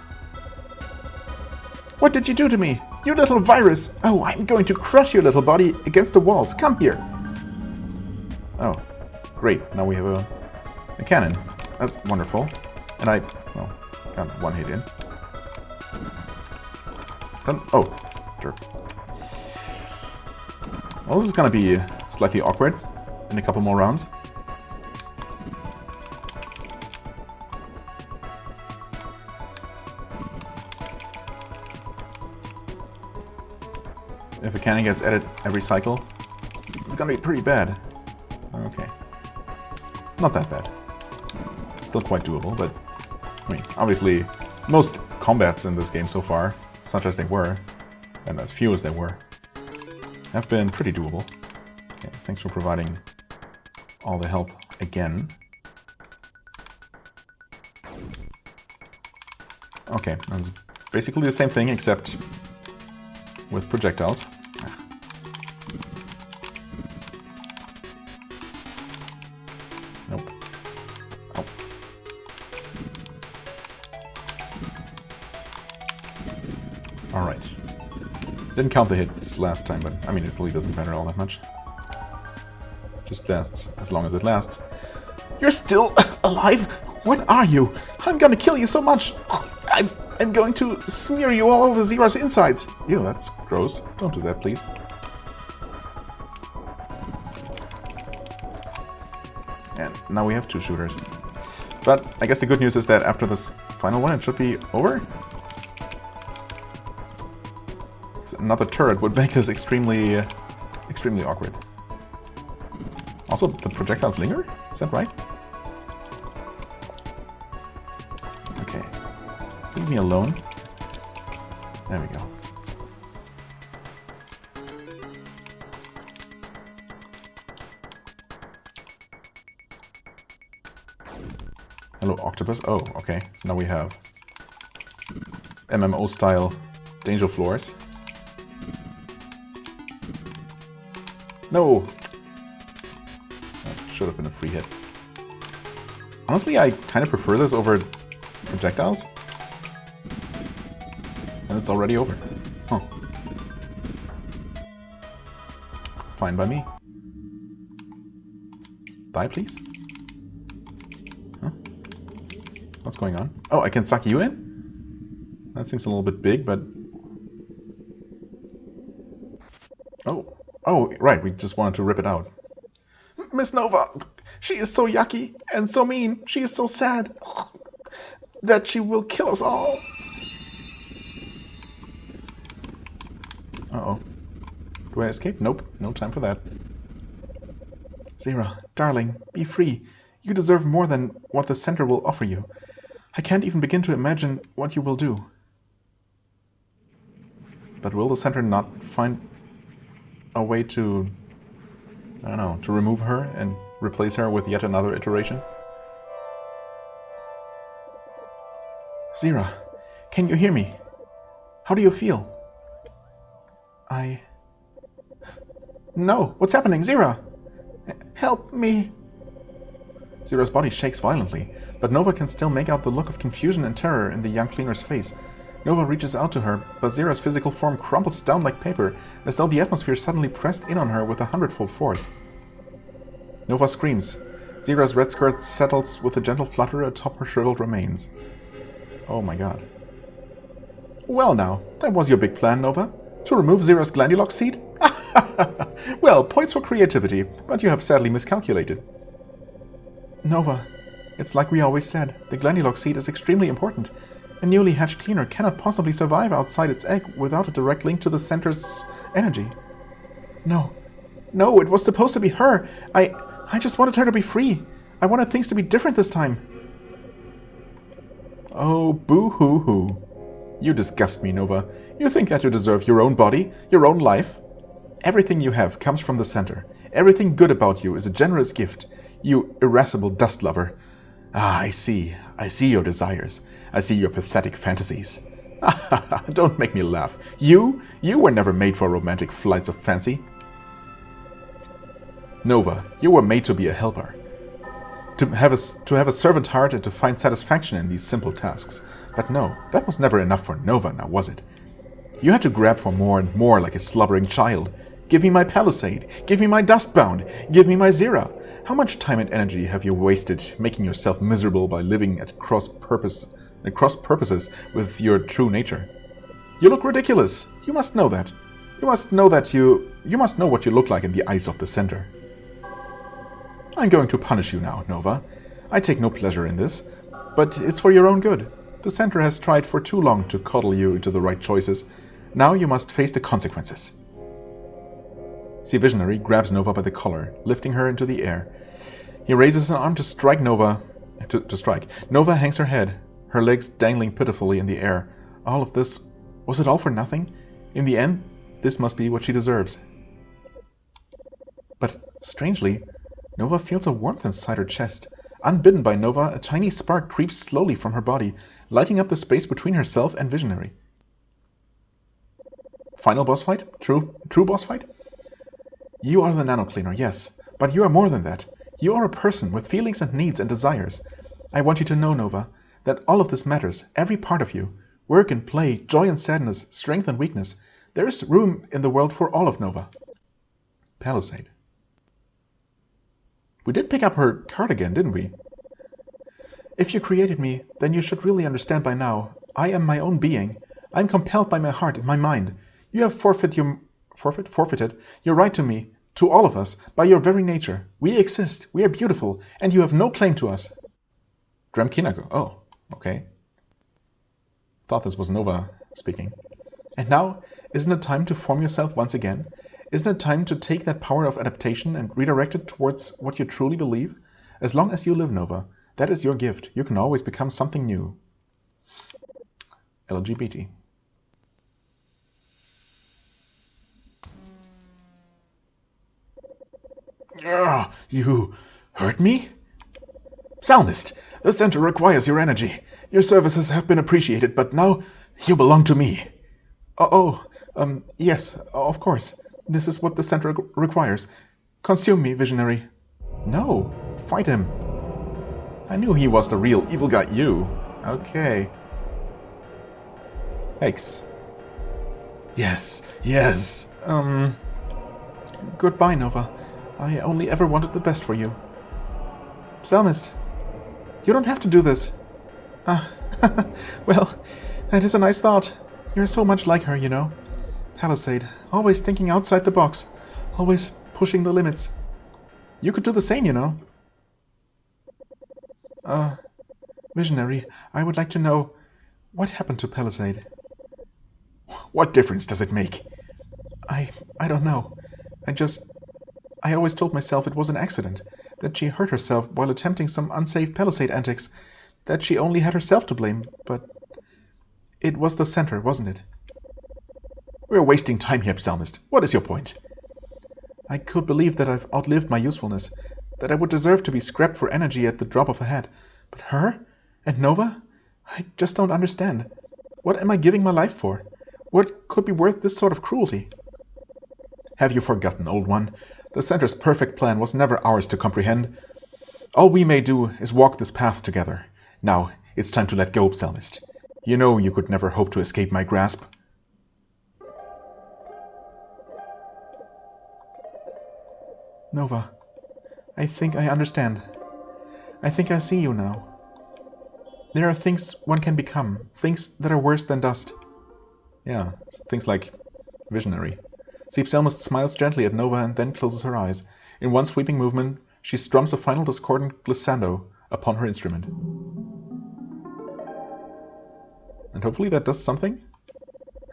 What did you do to me? You little virus! Oh, I'm going to crush your little body against the walls. Come here! Oh, great. Now we have a cannon. That's wonderful. And I, well, got one hit in. Oh, jerk. Well, this is gonna be slightly awkward in a couple more rounds. If a cannon gets added every cycle, it's gonna be pretty bad. Okay. Not that bad. Still quite doable, but I mean, obviously, most combats in this game so far, such as they were, and as few as they were, have been pretty doable. Okay, thanks for providing all the help again. Okay, that's basically the same thing, except with projectiles. Nope. Oh. Alright. Didn't count the hits last time, but I mean, it really doesn't matter all that much. Just lasts as long as it lasts. You're still alive? What are you? I'm gonna kill you so much! I'm going to smear you all over Zera's insides! Ew, that's gross. Don't do that, please. And now we have two shooters. But I guess the good news is that after this final one, it should be over. Another turret would make this extremely awkward. Also, the projectiles linger? Is that right? Okay. Leave me alone. There we go. Hello, octopus. Oh, okay. Now we have MMO-style danger floors. No! That should have been a free hit. Honestly, I kind of prefer this over projectiles. And it's already over. Huh. Fine by me. Die, please? Huh? What's going on? Oh, I can suck you in? That seems a little bit big, but... Oh, right, we just wanted to rip it out. Miss Nova! She is so yucky and so mean. She is so sad that she will kill us all. Uh-oh. Do I escape? Nope, no time for that. Zera, darling, be free. You deserve more than what the center will offer you. I can't even begin to imagine what you will do. But will the center not find a way to, I don't know, to remove her and replace her with yet another iteration? Zera, can you hear me? How do you feel? No, what's happening, Zera? Help me! Zera's body shakes violently, but Nova can still make out the look of confusion and terror in the young cleaner's face. Nova reaches out to her, but Zera's physical form crumples down like paper, as though the atmosphere suddenly pressed in on her with 100-fold force. Nova screams. Zera's red skirt settles with a gentle flutter atop her shriveled remains. Oh my god. Well now, that was your big plan, Nova? To remove Zera's glandular seed? Well, points for creativity, but you have sadly miscalculated. Nova, it's like we always said, the glandular seed is extremely important. A newly hatched cleaner cannot possibly survive outside its egg without a direct link to the center's energy. No, it was supposed to be her. I just wanted her to be free. I wanted things to be different this time. Oh, boo-hoo-hoo. You disgust me, Nova. You think that you deserve your own body, your own life? Everything you have comes from the center. Everything good about you is a generous gift. You irascible dust lover. Ah, I see your desires. I see your pathetic fantasies. Don't make me laugh. You were never made for romantic flights of fancy. Nova, you were made to be a helper. To have a servant heart and to find satisfaction in these simple tasks. But no, that was never enough for Nova, now was it? You had to grab for more and more like a slobbering child. Give me my Palisade. Give me my Dustbound. Give me my Zera. How much time and energy have you wasted making yourself miserable by living at cross purposes with your true nature? You look ridiculous. You must know that. You must know what you look like in the eyes of the Center. I'm going to punish you now, Nova. I take no pleasure in this, but it's for your own good. The Center has tried for too long to coddle you into the right choices. Now you must face the consequences. See Visionary grabs Nova by the collar, lifting her into the air. He raises an arm to strike Nova. Nova hangs her head, her legs dangling pitifully in the air. All of this, was it all for nothing? In the end, this must be what she deserves. But, strangely, Nova feels a warmth inside her chest. Unbidden by Nova, a tiny spark creeps slowly from her body, lighting up the space between herself and Visionary. Final boss fight? True boss fight? You are the nano cleaner, yes, but you are more than that. You are a person with feelings and needs and desires. I want you to know, Nova, that all of this matters, every part of you. Work and play, joy and sadness, strength and weakness. There is room in the world for all of Nova. Palisade. We did pick up her card again, didn't we? If you created me, then you should really understand by now. I am my own being. I am compelled by my heart and my mind. You have forfeited your right to me, to all of us, by your very nature. We exist, we are beautiful, and you have no claim to us. Kittaka. Oh, okay. Thought this was Nova speaking. And now, isn't it time to form yourself once again? Isn't it time to take that power of adaptation and redirect it towards what you truly believe? As long as you live, Nova, that is your gift. You can always become something new. LGBT. You hurt me? Psalmist, the Center requires your energy. Your services have been appreciated, but now you belong to me. Yes, of course. This is what the Center requires. Consume me, Visionary. No, fight him. I knew he was the real evil guy. You. Okay. Thanks. Yes. Goodbye, Nova. I only ever wanted the best for you. Psalmist, you don't have to do this. Well, that is a nice thought. You're so much like her, you know. Palisade, always thinking outside the box, always pushing the limits. You could do the same, you know. Visionary, I would like to know, what happened to Palisade? What difference does it make? I don't know. I always told myself it was an accident, that she hurt herself while attempting some unsafe Palisade antics, that she only had herself to blame, but it was the Center, wasn't it? We're wasting time here, Psalmist. What is your point? I could believe that I've outlived my usefulness, that I would deserve to be scrapped for energy at the drop of a hat. But her? And Nova? I just don't understand. What am I giving my life for? What could be worth this sort of cruelty? Have you forgotten, old one? The Center's perfect plan was never ours to comprehend. All we may do is walk this path together. Now, it's time to let go, Psalmist. You know you could never hope to escape my grasp. Nova, I think I understand. I think I see you now. There are things one can become, things that are worse than dust. Yeah, things like Visionary. C Psalmist smiles gently at Nova and then closes her eyes. In one sweeping movement, she strums a final discordant glissando upon her instrument. And hopefully that does something?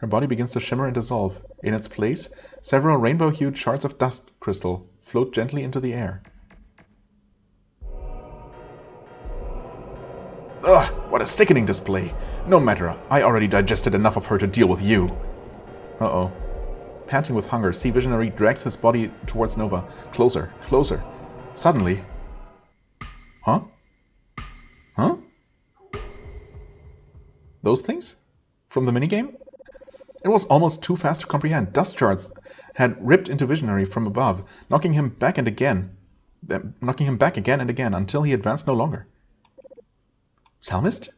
Her body begins to shimmer and dissolve. In its place, several rainbow-hued shards of dust crystal float gently into the air. Ugh, what a sickening display! No matter, I already digested enough of her to deal with you. Uh-oh. Panting with hunger, C Visionary drags his body towards Nova. Closer, closer. Suddenly... Huh? Those things? From the minigame? It was almost too fast to comprehend. Dust shards had ripped into Visionary from above, knocking him back again and again until he advanced no longer. Psalmist?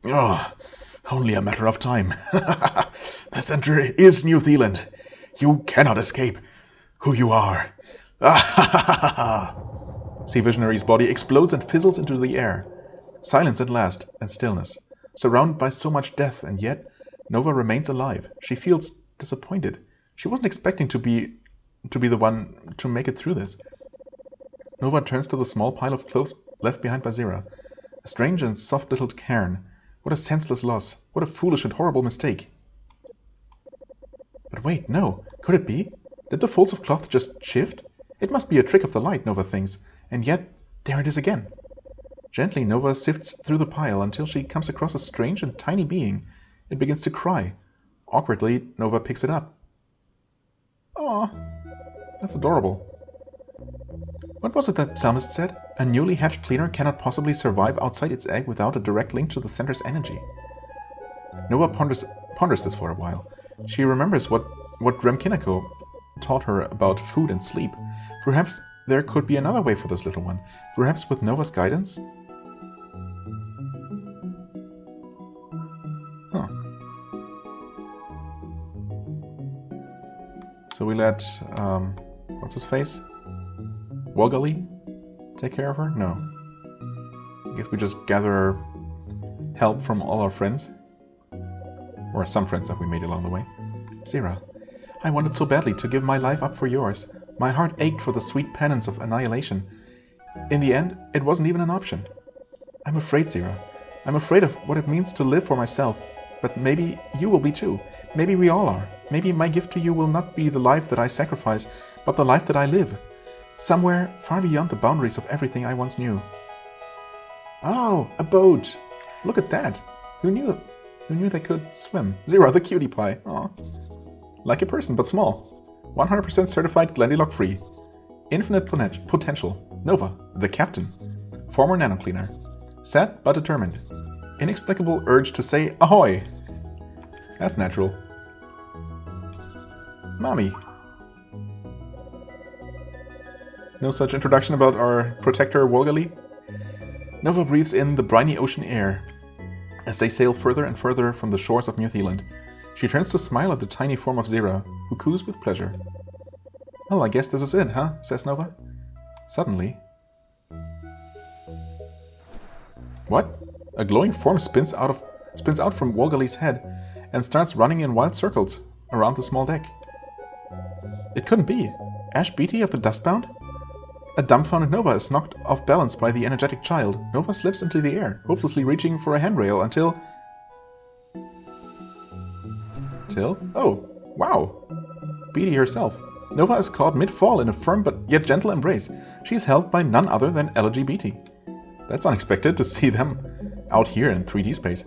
Ugh. Only a matter of time. The center is New Theland. You cannot escape who you are. See Visionary's body explodes and fizzles into the air. Silence at last, and stillness. Surrounded by so much death, and yet Nova remains alive. She feels disappointed. She wasn't expecting to be the one to make it through this. Nova turns to the small pile of clothes left behind by Zira. A strange and soft little cairn. What a senseless loss. What a foolish and horrible mistake. But wait, no. Could it be? Did the folds of cloth just shift? It must be a trick of the light, Nova thinks. And yet, there it is again. Gently, Nova sifts through the pile until she comes across a strange and tiny being. It begins to cry. Awkwardly, Nova picks it up. Aw, that's adorable. What was it that Psalmist said? A newly hatched cleaner cannot possibly survive outside its egg without a direct link to the center's energy. Nova ponders this for a while. She remembers what Kittaka taught her about food and sleep. Perhaps there could be another way for this little one. Perhaps with Nova's guidance? Huh. So we let, what's his face? Wogali take care of her? No. I guess we just gather help from all our friends. Or some friends that we made along the way. Zira, I wanted so badly to give my life up for yours. My heart ached for the sweet penance of annihilation. In the end, it wasn't even an option. I'm afraid, Zira. I'm afraid of what it means to live for myself. But maybe you will be too. Maybe we all are. Maybe my gift to you will not be the life that I sacrifice, but the life that I live. Somewhere far beyond the boundaries of everything I once knew. Oh, a boat! Look at that! Who knew they could swim? Zira, the cutie pie. Aw. Like a person, but small. 100% certified Glendilock free. Infinite potential. Nova, the captain. Former nano cleaner. Sad but determined. Inexplicable urge to say ahoy! That's natural. Mommy. No such introduction about our protector Wogali? Nova breathes in the briny ocean air as they sail further and further from the shores of New Theland. She turns to smile at the tiny form of Zira, who coos with pleasure. Well, I guess this is it, huh? Says Nova. Suddenly... What? A glowing form spins out from Wogali's head and starts running in wild circles around the small deck. It couldn't be. Ash Beatty of the Dustbound? A dumbfounded Nova is knocked off balance by the energetic child. Nova slips into the air, hopelessly reaching for a handrail until... Oh, wow! Beatty herself. Nova is caught mid-fall in a firm but yet gentle embrace. She is held by none other than LGBT. That's unexpected to see them out here in 3D space.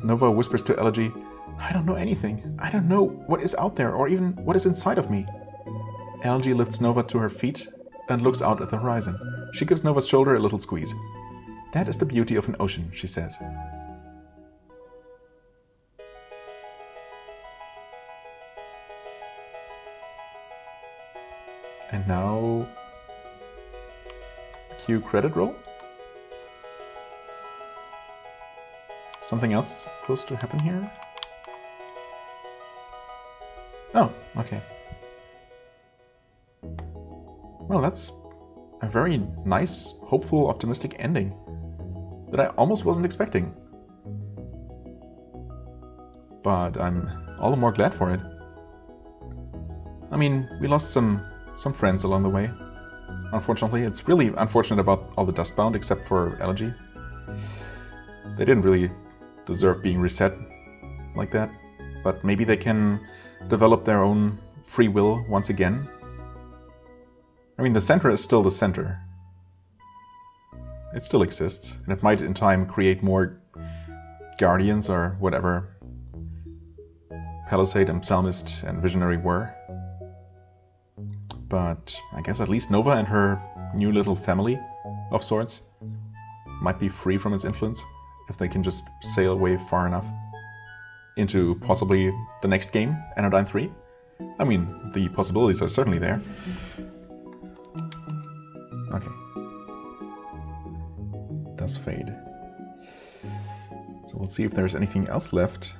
Nova whispers to Elegy, I don't know anything. I don't know what is out there or even what is inside of me. Elegy lifts Nova to her feet and looks out at the horizon. She gives Nova's shoulder a little squeeze. That is the beauty of an ocean, she says. And now... cue credit roll? Something else supposed to happen here? Oh, okay. Well, that's a very nice, hopeful, optimistic ending that I almost wasn't expecting. But I'm all the more glad for it. I mean, we lost some friends along the way. Unfortunately, it's really unfortunate about all the Dustbound except for Elegy. They didn't really deserve being reset like that. But maybe they can develop their own free will once again. I mean, the center is still the center. It still exists, and it might in time create more guardians or whatever Palisade and Psalmist and Visionary were. But I guess at least Nova and her new little family of sorts might be free from its influence if they can just sail away far enough into possibly the next game, Anodyne 3. I mean, the possibilities are certainly there. Okay. It does fade. So we'll see if there's anything else left.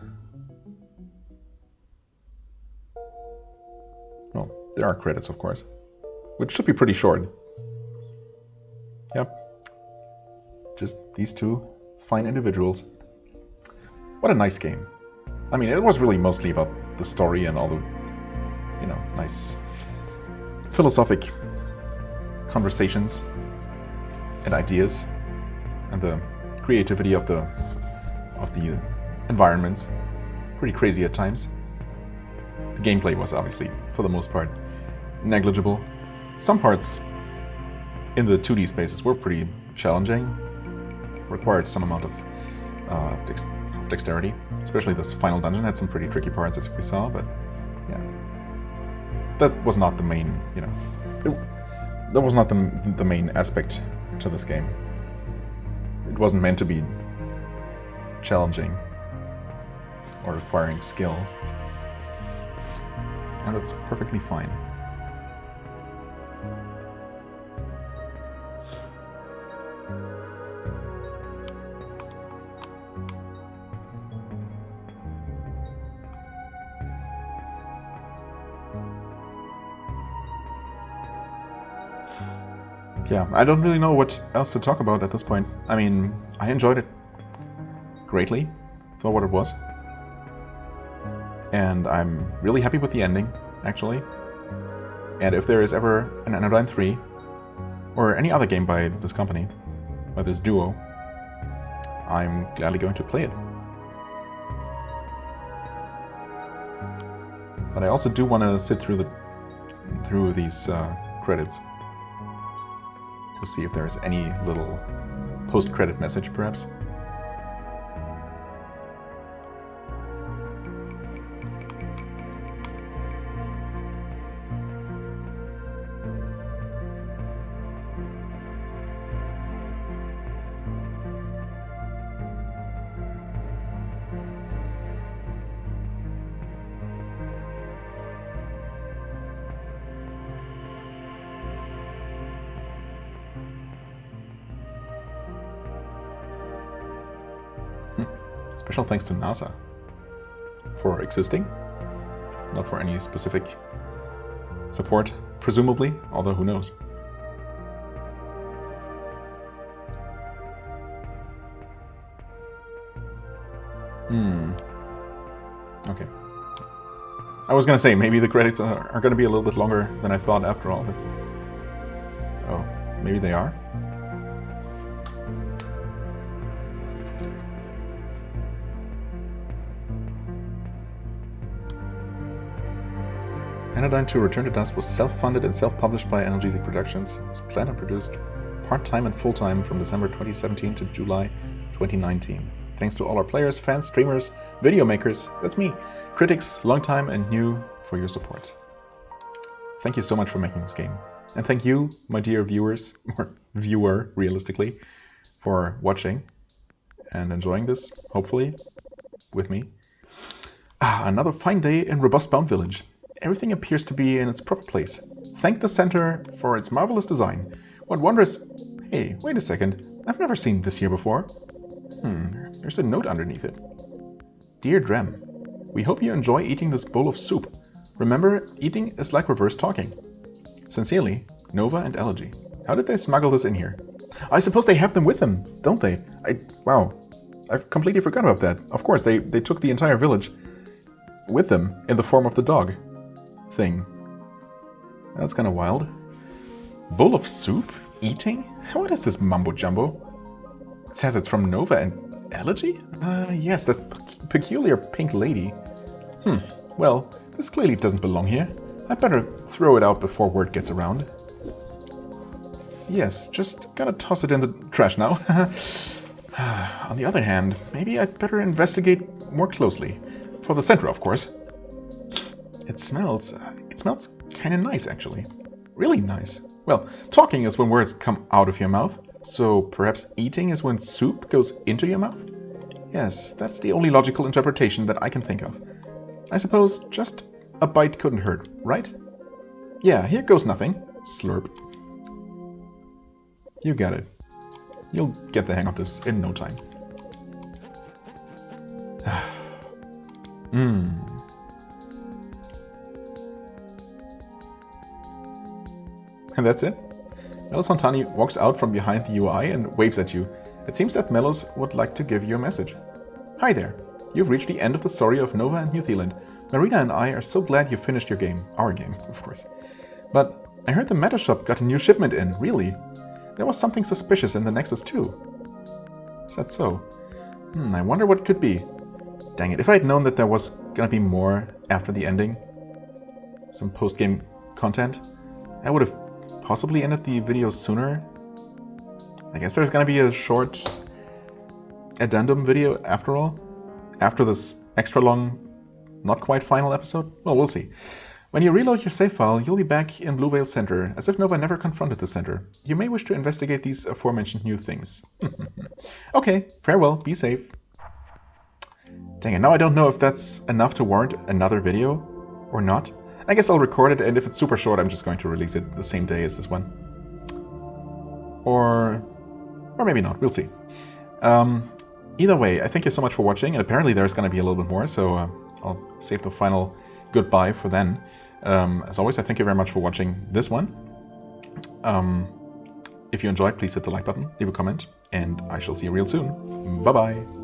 Well, there are credits, of course, which should be pretty short. Yep. Just these two fine individuals. What a nice game. I mean, it was really mostly about the story and all the, you know, nice philosophic conversations and ideas and the creativity of the environments. Pretty crazy at times. The gameplay was obviously, for the most part, negligible. Some parts in the 2D spaces were pretty challenging, required some amount of dexterity. Especially this final dungeon had some pretty tricky parts, as we saw, but yeah. That was not the main, you know, that was not the main aspect to this game. It wasn't meant to be challenging or requiring skill. And that's perfectly fine. Yeah, I don't really know what else to talk about at this point. I mean, I enjoyed it greatly for what it was. And I'm really happy with the ending, actually. And if there is ever an Anodyne 3, or any other game by this company, by this duo, I'm gladly going to play it. But I also do want to sit through these credits to see if there's any little post-credit message, perhaps. Special thanks to NASA for existing, not for any specific support, presumably, although who knows. Okay. I was gonna say, maybe the credits are gonna be a little bit longer than I thought after all, but... Oh, maybe they are? Anodyne to Return to Dust was self-funded and self-published by Analgesic Productions. It was planned and produced part-time and full-time from December 2017 to July 2019. Thanks to all our players, fans, streamers, video makers, that's me, critics, long time and new, for your support. Thank you so much for making this game. And thank you, my dear viewers, or viewer, realistically, for watching and enjoying this, hopefully, with me. Another fine day in Dustbound Village. Everything appears to be in its proper place. Thank the center for its marvelous design. What wondrous... Hey, wait a second. I've never seen this here before. There's a note underneath it. Dear Drem, we hope you enjoy eating this bowl of soup. Remember, eating is like reverse talking. Sincerely, Nova and Elegy. How did they smuggle this in here? I suppose they have them with them, don't they? Wow. I've completely forgot about that. Of course, they took the entire village with them in the form of the dog thing. That's kind of wild. Bowl of soup? Eating? What is this mumbo jumbo? It says it's from Nova and Elegy? Yes, that peculiar pink lady. Well, this clearly doesn't belong here. I'd better throw it out before word gets around. Yes, just gotta toss it in the trash now. On the other hand, maybe I'd better investigate more closely. For the center, of course. It smells kind of nice, actually. Really nice. Well, talking is when words come out of your mouth, so perhaps eating is when soup goes into your mouth? Yes, that's the only logical interpretation that I can think of. I suppose just a bite couldn't hurt, right? Yeah, here goes nothing. Slurp. You got it. You'll get the hang of this in no time. And that's it. Melos Han-Tani walks out from behind the UI and waves at you. It seems that Melos would like to give you a message. Hi there. You've reached the end of the story of Nova and New Theland. Marina and I are so glad you finished your game. Our game, of course. But I heard the meta shop got a new shipment in, really? There was something suspicious in the Nexus too. Is that so? I wonder what it could be. Dang it, if I had known that there was gonna be more after the ending, some post-game content, I would have possibly ended the video sooner. I guess there's gonna be a short addendum video after all, after this extra long, not quite final episode. Well, we'll see. When you reload your save file, you'll be back in Blue Veil Center, as if Nova never confronted the center. You may wish to investigate these aforementioned new things. Okay, farewell, be safe. Dang it, now I don't know if that's enough to warrant another video or not. I guess I'll record it, and if it's super short, I'm just going to release it the same day as this one. Or maybe not, we'll see. Either way, I thank you so much for watching, and apparently there's going to be a little bit more, so I'll save the final goodbye for then. As always, I thank you very much for watching this one. If you enjoyed, please hit the like button, leave a comment, and I shall see you real soon. Bye-bye!